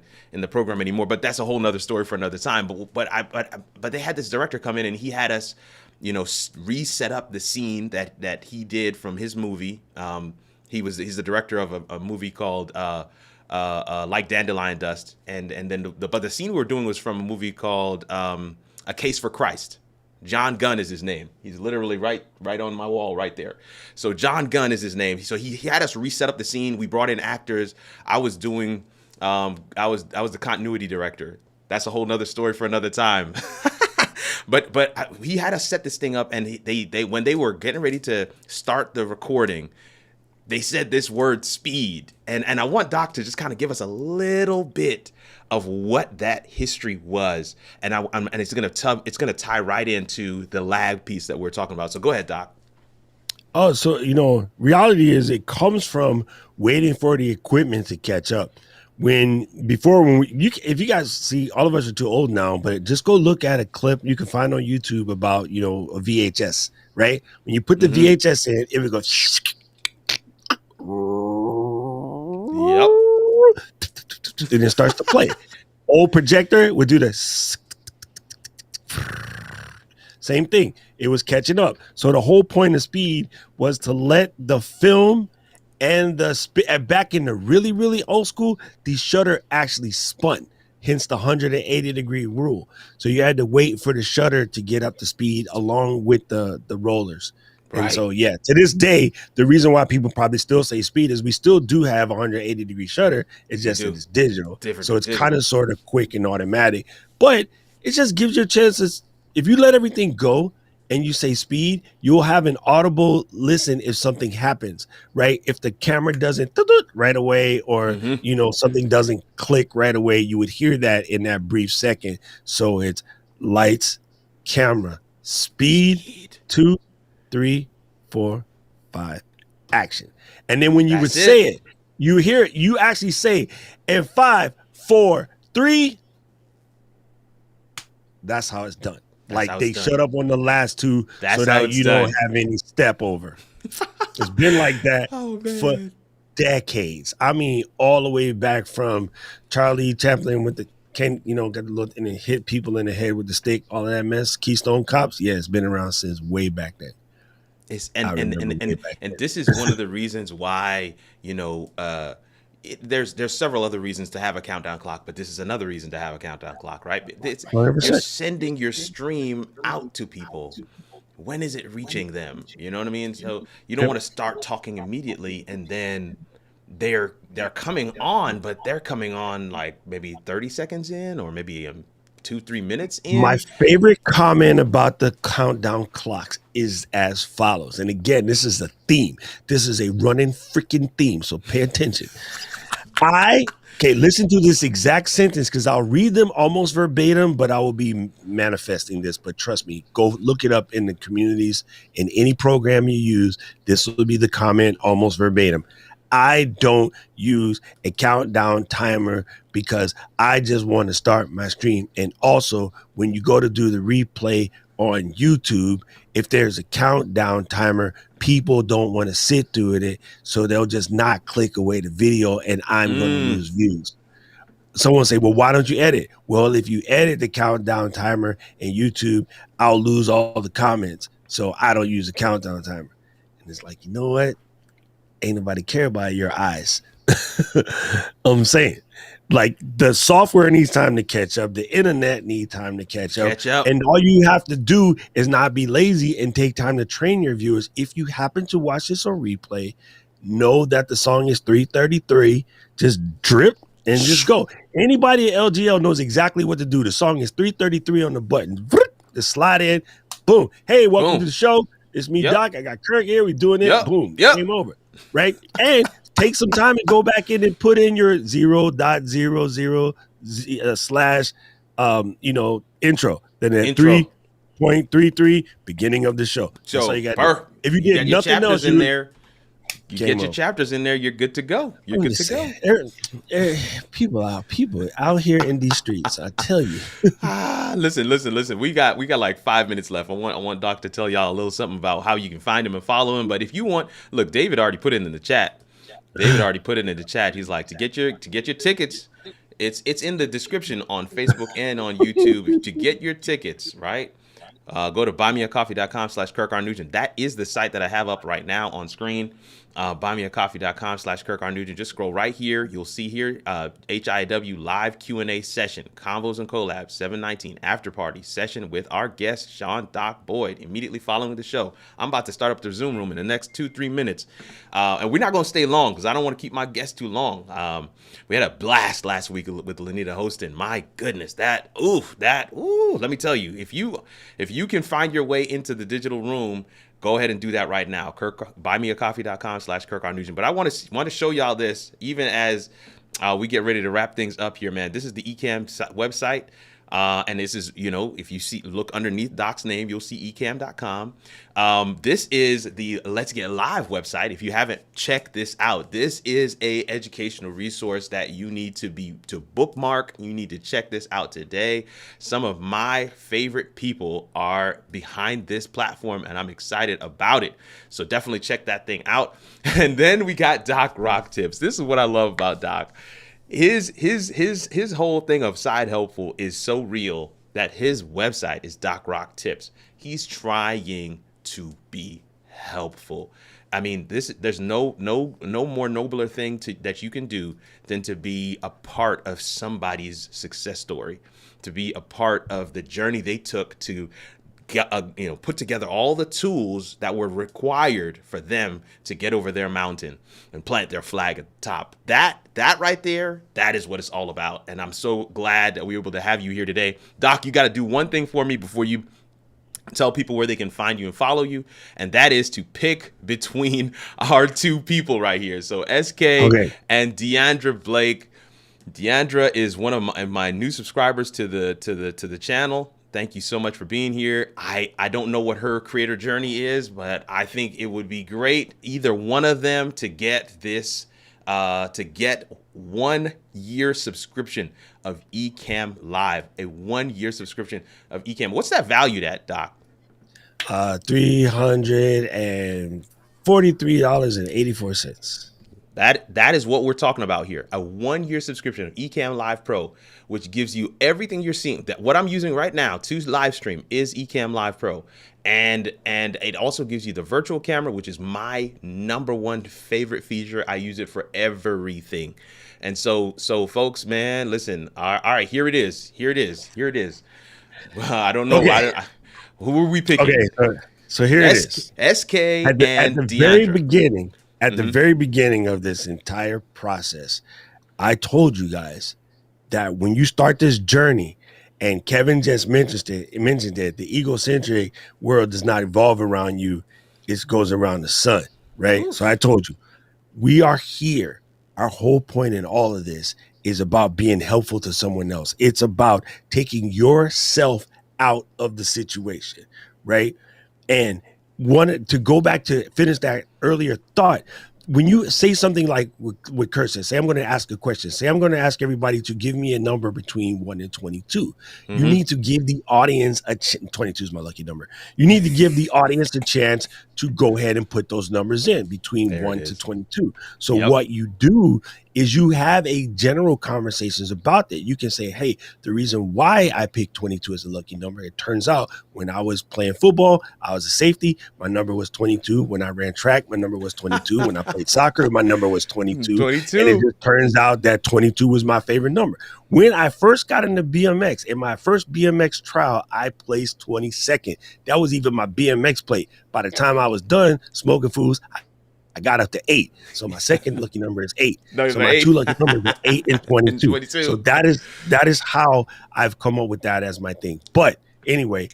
program anymore, but that's a whole nother story for another time. But they had this director come in and he had us, reset up the scene that he did from his movie. He's the director of a movie called Like Dandelion Dust, and then but the scene we were doing was from a movie called A Case for Christ. John Gunn is his name. He's literally right on my wall right there. So John Gunn is his name. So he had us reset up the scene. We brought in actors. I was doing I was the continuity director. That's a whole nother story for another time. But he had us set this thing up, and they when they were getting ready to start the recording, they said this word speed. And I want Doc to just kind of give us a little bit of what that history was. And it's going to tie right into the lag piece that we're talking about. So go ahead, Doc. Oh, so, reality is it comes from waiting for the equipment to catch up. If you guys see, all of us are too old now, but just go look at a clip you can find on YouTube about, a VHS, right? When you put the VHS in, it would go. Yep. Then it starts to play. Old projector would do this. Same thing. It was catching up. So the whole point of speed was to let the film and back in the really, really old school, the shutter actually spun. Hence the 180-degree rule. So you had to wait for the shutter to get up to speed along with the rollers. And so, yeah, to this day, the reason why people probably still say speed is we still do have 180-degree shutter. It's just it's digital. So it's kind of sort of quick and automatic. But it just gives you a chance. If you let everything go and you say speed, you'll have an audible listen if something happens, right? If the camera doesn't right away or, something doesn't click right away, you would hear that in that brief second. So it's lights, camera, speed, 2, 3, 4, 5, action. And then when you would say it, you hear it, you actually say, in 5, 4, 3. That's how it's done. Like they shut up on the last two so that you don't have any step over. It's been like that for decades. I mean, all the way back from Charlie Chaplin with the got to look and hit people in the head with the stick, all of that mess. Keystone Cops, yeah, it's been around since way back then. And this is one of the reasons why there's several other reasons to have a countdown clock, but this is another reason to have a countdown clock, right? You're sending your stream out to people when is it reaching them? You know what I mean? So you don't Yep. want to start talking immediately and then they're coming on, but they're coming on like maybe 30 seconds in, or maybe 2-3 minutes My in. favorite comment about the countdown clocks is as follows. And again, this is a theme. This is a running freaking theme. So pay attention. Okay, listen to this exact sentence because I'll read them almost verbatim, but I will be manifesting this. But trust me, go look it up in the communities in any program you use. This will be the comment almost verbatim. I don't use a countdown timer because I just want to start my stream. And also, when you go to do the replay on YouTube, if there's a countdown timer, people don't want to sit through it, so they'll just not click away the video, and I'm going to lose views. Someone say, well, why don't you edit? Well, if you edit the countdown timer in YouTube, I'll lose all the comments. So I don't use a countdown timer. And it's like, you know what? Ain't nobody care about your eyes. I'm saying, like, the software needs time to catch up. The internet needs time to catch up. And all you have to do is not be lazy and take time to train your viewers. If you happen to watch this on replay, know that the song is 3:33. Just drip and just go. Anybody at LGL knows exactly what to do. The song is 3:33 on the button. Just slide in. Boom. Hey, welcome to the show. It's me, Doc. I got Kirk here. We're doing it. Boom. Game over. Right? And take some time and go back in and put in your 0.00 slash intro. Then at 3.33 beginning of the show. So that's all you got. If you get nothing else in there, you get your chapters in there, you're good to go. You're good to go. People out here in these streets, I tell you. Listen. We got like 5 minutes left. I want Doc to tell y'all a little something about how you can find him and follow him. But if you want, look, David already put it in the chat. He's like, to get your tickets, it's in the description on Facebook and on YouTube. To get your tickets, right? Go to buymeacoffee.com/KirkRNugent. That is the site that I have up right now on screen. Buymeacoffee.com/KirkRNugent. Just scroll right here. You'll see here HIAW live Q&A session, Convos and Collabs, 719 after party session with our guest, Shawn Doc Boyd, immediately following the show. I'm about to start up the Zoom room in the next 2-3 minutes. And we're not going to stay long because I don't want to keep my guests too long. We had a blast last week with Lanita hosting. My goodness, let me tell you, if you can find your way into the digital room, go ahead and do that right now. Buymeacoffee.com/KirkRNugent. But I want to show y'all this, even as we get ready to wrap things up here, man. This is the Ecamm website. And this is, if you look underneath Doc's name, you'll see ecamm.com. This is the Let's Get Live website. If you haven't checked this out, this is a educational resource that you need to bookmark. You need to check this out today. Some of my favorite people are behind this platform, and I'm excited about it. So definitely check that thing out. And then we got DOCROCK tips. This is what I love about Doc. His whole thing of Side Helpful is so real that his website is DOCROCK Tips. He's trying to be helpful. I mean, there's no more nobler thing that you can do than to be a part of somebody's success story, to be a part of the journey they took to put together all the tools that were required for them to get over their mountain and plant their flag at the top. That right there, that is what it's all about. And I'm so glad that we were able to have you here today. Doc, you got to do one thing for me before you tell people where they can find you and follow you, and that is to pick between our two people right here. So SK and Deandra Blake. Deandra is one of my new subscribers to the channel. Thank you so much for being here. I don't know what her creator journey is, but I think it would be great, either one of them, to get this, to get 1 year subscription of Ecamm Live, a 1 year subscription of Ecamm. What's that valued at, Doc? $343.84. That is what we're talking about here. A 1 year subscription of Ecamm Live Pro, which gives you everything you're seeing. That what I'm using right now to live stream is Ecamm Live Pro. And it also gives you the virtual camera, which is my #1 favorite feature. I use it for everything. And so folks, man, listen. All right, here it is. I don't know. Okay. Who were we picking? Okay. So here it is. SK At and the very Deandra. beginning, at the very beginning of this entire process, I told you guys that when you start this journey, and Kevin just mentioned it, the egocentric world does not evolve around you, it goes around the sun, right? Oof. So I told you, we are here. Our whole point in all of this is about being helpful to someone else. It's about taking yourself out of the situation, right? And wanted to go back to finish that earlier thought. When you say something like with Kurt said, say I'm going to ask a question, say I'm going to ask everybody to give me a number between 1 and 22. You need to give the audience 22 is my lucky number. You need to give the audience a chance to go ahead and put those numbers in between 1 to 22. So what you do is you have a general conversations about that. You can say, hey, the reason why I picked 22 as a lucky number, it turns out when I was playing football, I was a safety. My number was 22. When I ran track, my number was 22. When I played soccer, my number was 22. 22. And it just turns out that 22 was my favorite number. When I first got into BMX, in my first BMX trial, I placed 22nd. That was even my BMX plate. By the time I was done smoking foods, I got up to 8. So my second lucky number is 8. So my 2 lucky numbers are 8 and 22. So that is how I've come up with that as my thing. But anyway,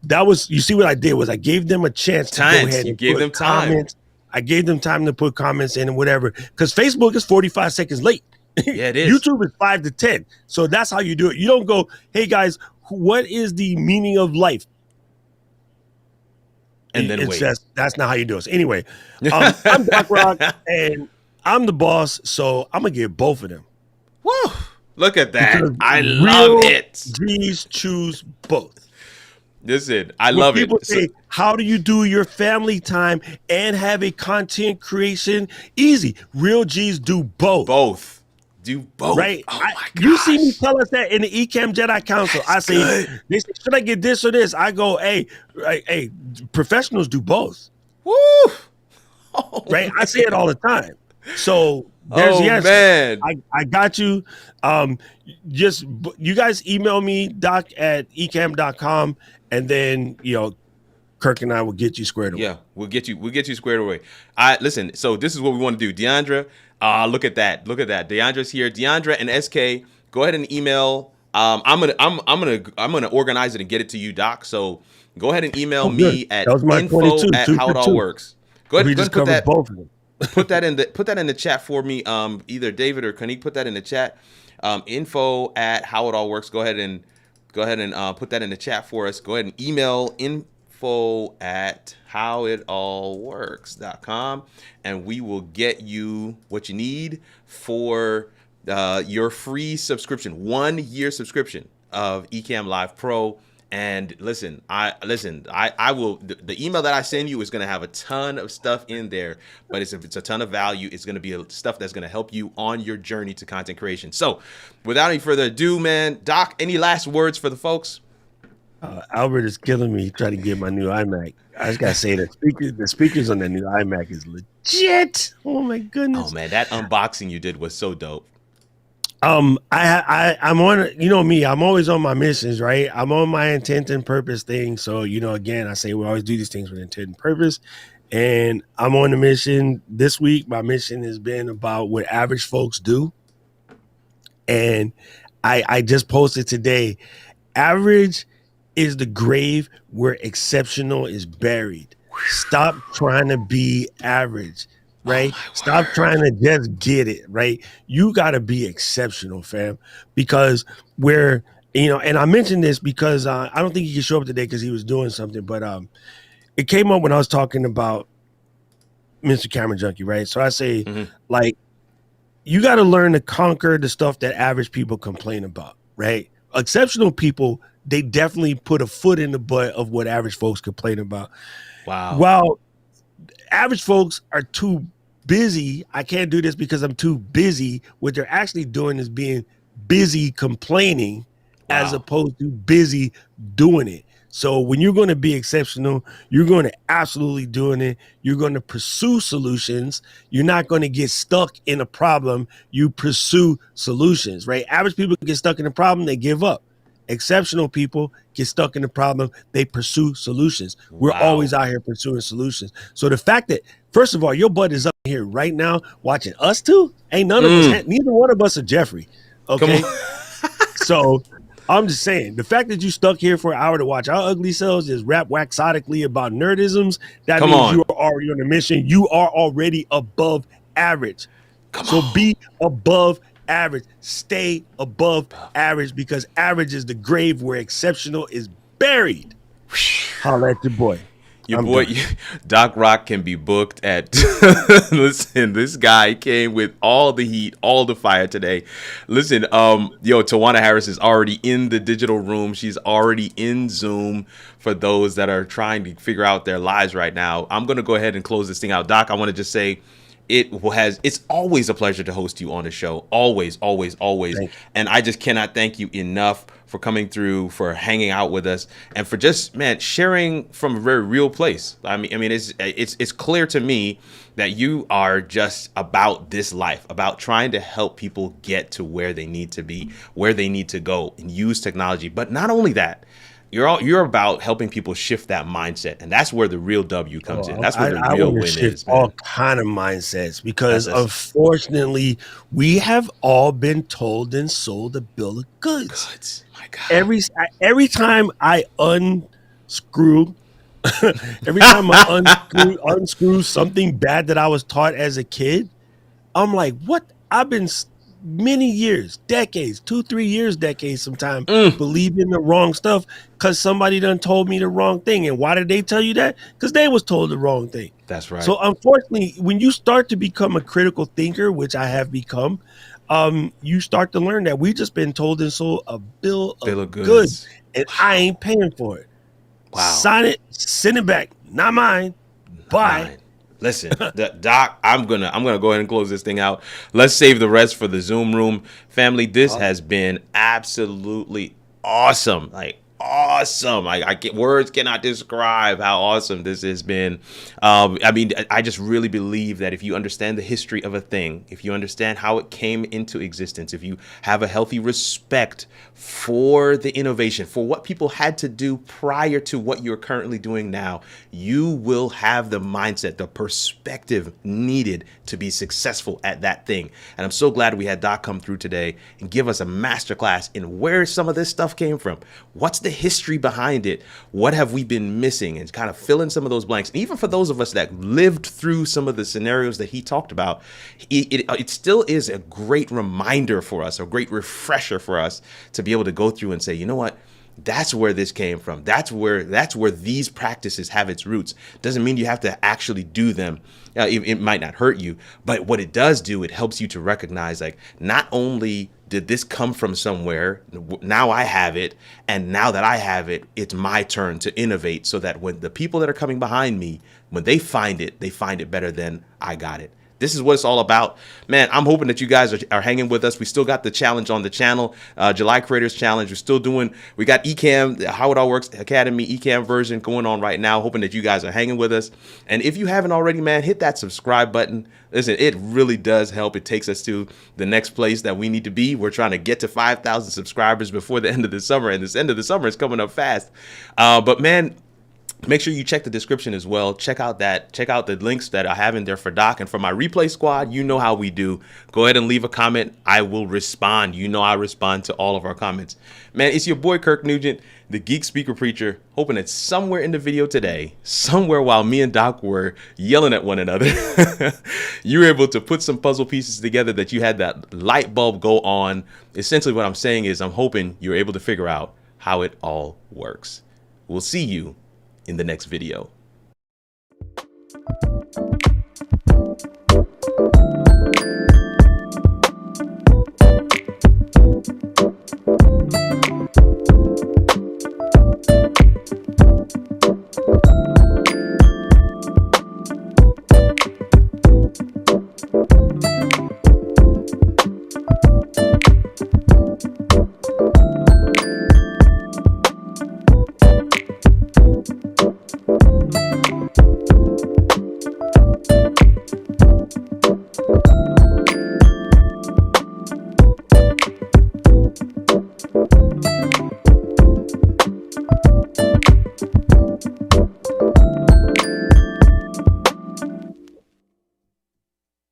that was, you see what I did was I gave them a chance to go ahead and put comments. I gave them time to put comments in and whatever. Because Facebook is 45 seconds late. Yeah, it is. YouTube is 5 to 10. So that's how you do it. You don't go, hey guys, what is the meaning of life? And then it's just, that's not how you do it. So anyway, I'm DOCROCK and I'm the boss, so I'm gonna give both of them. Woo! Look at that. I love it. G's choose both. Listen, I love it. People say, how do you do your family time and have a content creation? Easy. Real G's do both. Do both. Right? Oh my gosh. You see me tell us that in the Ecamm Jedi Council. I say, they say, should I get this or this? I go, hey, professionals do both. Woo! Oh, right? Man. I say it all the time. So there's man. I got you. Just you guys email me, doc@ecamm.com, and then Kirk and I will get you squared away. Yeah, we'll get you squared away. Listen, so this is what we want to do. Deandra, look at that. Deandra's here. Deandra and SK, go ahead and email. I'm gonna organize it and get it to you, Doc. So go ahead and email me at info@howitallworks. Go ahead and put that. Both of them. put that in the chat for me. Either David or Kanik, put that in the chat. Info@howitallworks. Go ahead and put that in the chat for us. Go ahead and email info@howitallworks.com, and we will get you what you need for your free subscription, 1-year subscription of Ecamm Live Pro. And listen, I will. The email that I send you is going to have a ton of stuff in there, but it's a ton of value. It's going to be stuff that's going to help you on your journey to content creation. So, without any further ado, man, Doc, any last words for the folks? Albert is killing me trying to get my new iMac. I just gotta say that the speakers on that new iMac is legit. Oh my goodness! Oh man, that unboxing you did was so dope. I'm on, me, I'm always on my missions, right? I'm on my intent and purpose thing. So, again, I say we always do these things with intent and purpose. And I'm on the mission this week. My mission has been about what average folks do. And I just posted today, average is the grave where exceptional is buried. Stop trying to be average. Right? Stop trying to just get it, right? You got to be exceptional, fam, because and I mentioned this because I don't think he could show up today because he was doing something, but it came up when I was talking about Mr. Camera Junkie, right? So I say, you got to learn to conquer the stuff that average people complain about, right? Exceptional people, they definitely put a foot in the butt of what average folks complain about. Wow. Well, average folks are too busy. I can't do this because I'm too busy. What they're actually doing is being busy complaining as opposed to busy doing it. So when you're going to be exceptional, you're going to absolutely doing it. You're going to pursue solutions. You're not going to get stuck in a problem. You pursue solutions, right? Average people get stuck in a problem, they give up. Exceptional people get stuck in the problem. They pursue solutions. We're always out here pursuing solutions. So the fact that, first of all, your butt is up here right now watching us two, ain't none of us, neither one of us are Jeffrey. Okay. So I'm just saying, the fact that you stuck here for an hour to watch our ugly selves just rap waxotically about nerdisms, that means you are already on a mission. You are already above average. So be above average. Stay above average, because average is the grave where exceptional is buried. Holla at your boy. Your boy, DOCROCK can be booked at. Listen, this guy came with all the heat, all the fire today. Listen, Tawana Harris is already in the digital room. She's already in Zoom for those that are trying to figure out their lives right now. I'm going to go ahead and close this thing out. Doc, I want to just say, it's always a pleasure to host you on the show. Always, always, always. And I just cannot thank you enough for coming through, for hanging out with us, and for just, man, sharing from a very real place. I mean, it's clear to me that you are just about this life, about trying to help people get to where they need to be, where they need to go, and use technology. But not only that, you're about helping people shift that mindset, and that's where the real W comes in. That's where the real win is, man. All kind of mindsets, because unfortunately, we have all been told and sold a bill of goods. My God. Every time I unscrew, unscrew something bad that I was taught as a kid, I'm like, what? I've been many years, decades, 2-3 years, decades sometimes, believing the wrong stuff because somebody done told me the wrong thing. And why did they tell you that? Because they was told the wrong thing. That's right. So unfortunately, when you start to become a critical thinker, which I have become, you start to learn that we just been told and sold a bill of goods, and I ain't paying for it. Wow. Sign it, send it back. Not mine. Bye. Listen, Doc, I'm gonna go ahead and close this thing out. Let's save the rest for the Zoom room. Family, this has been absolutely awesome. Like, awesome. Words cannot describe how awesome this has been. I mean, I just really believe that if you understand the history of a thing, if you understand how it came into existence, if you have a healthy respect for the innovation, for what people had to do prior to what you're currently doing now, you will have the mindset, the perspective needed to be successful at that thing. And I'm so glad we had Doc come through today and give us a masterclass in where some of this stuff came from. What's the history behind it? What have we been missing? And kind of fill in some of those blanks. And even for those of us that lived through some of the scenarios that he talked about, it still is a great reminder for us, a great refresher for us to be able to go through and say, you know what? That's where this came from. That's where these practices have its roots. Doesn't mean you have to actually do them. It might not hurt you, but what it does do, it helps you to recognize, like, not only did this come from somewhere, now I have it, and now that I have it, it's my turn to innovate, so that when the people that are coming behind me, when they find it better than I got it. This is what it's all about. Man, I'm hoping that you guys are hanging with us. We still got the challenge on the channel, July Creators Challenge. We're still doing, we got eCam, How It All Works Academy eCam version going on right now. Hoping that you guys are hanging with us. And if you haven't already, man, hit that subscribe button. Listen, it really does help. It takes us to the next place that we need to be. We're trying to get to 5,000 subscribers before the end of the summer. And this end of the summer is coming up fast. But man, make sure you check the description as well. Check out the links that I have in there for Doc. And for my replay squad, you know how we do. Go ahead and leave a comment. I will respond. You know I respond to all of our comments. Man, it's your boy Kirk Nugent, the Geek Speaker Preacher, hoping that somewhere in the video today, somewhere while me and Doc were yelling at one another, you were able to put some puzzle pieces together, that you had that light bulb go on. Essentially what I'm saying is, I'm hoping you're able to figure out how it all works. We'll see you in the next video.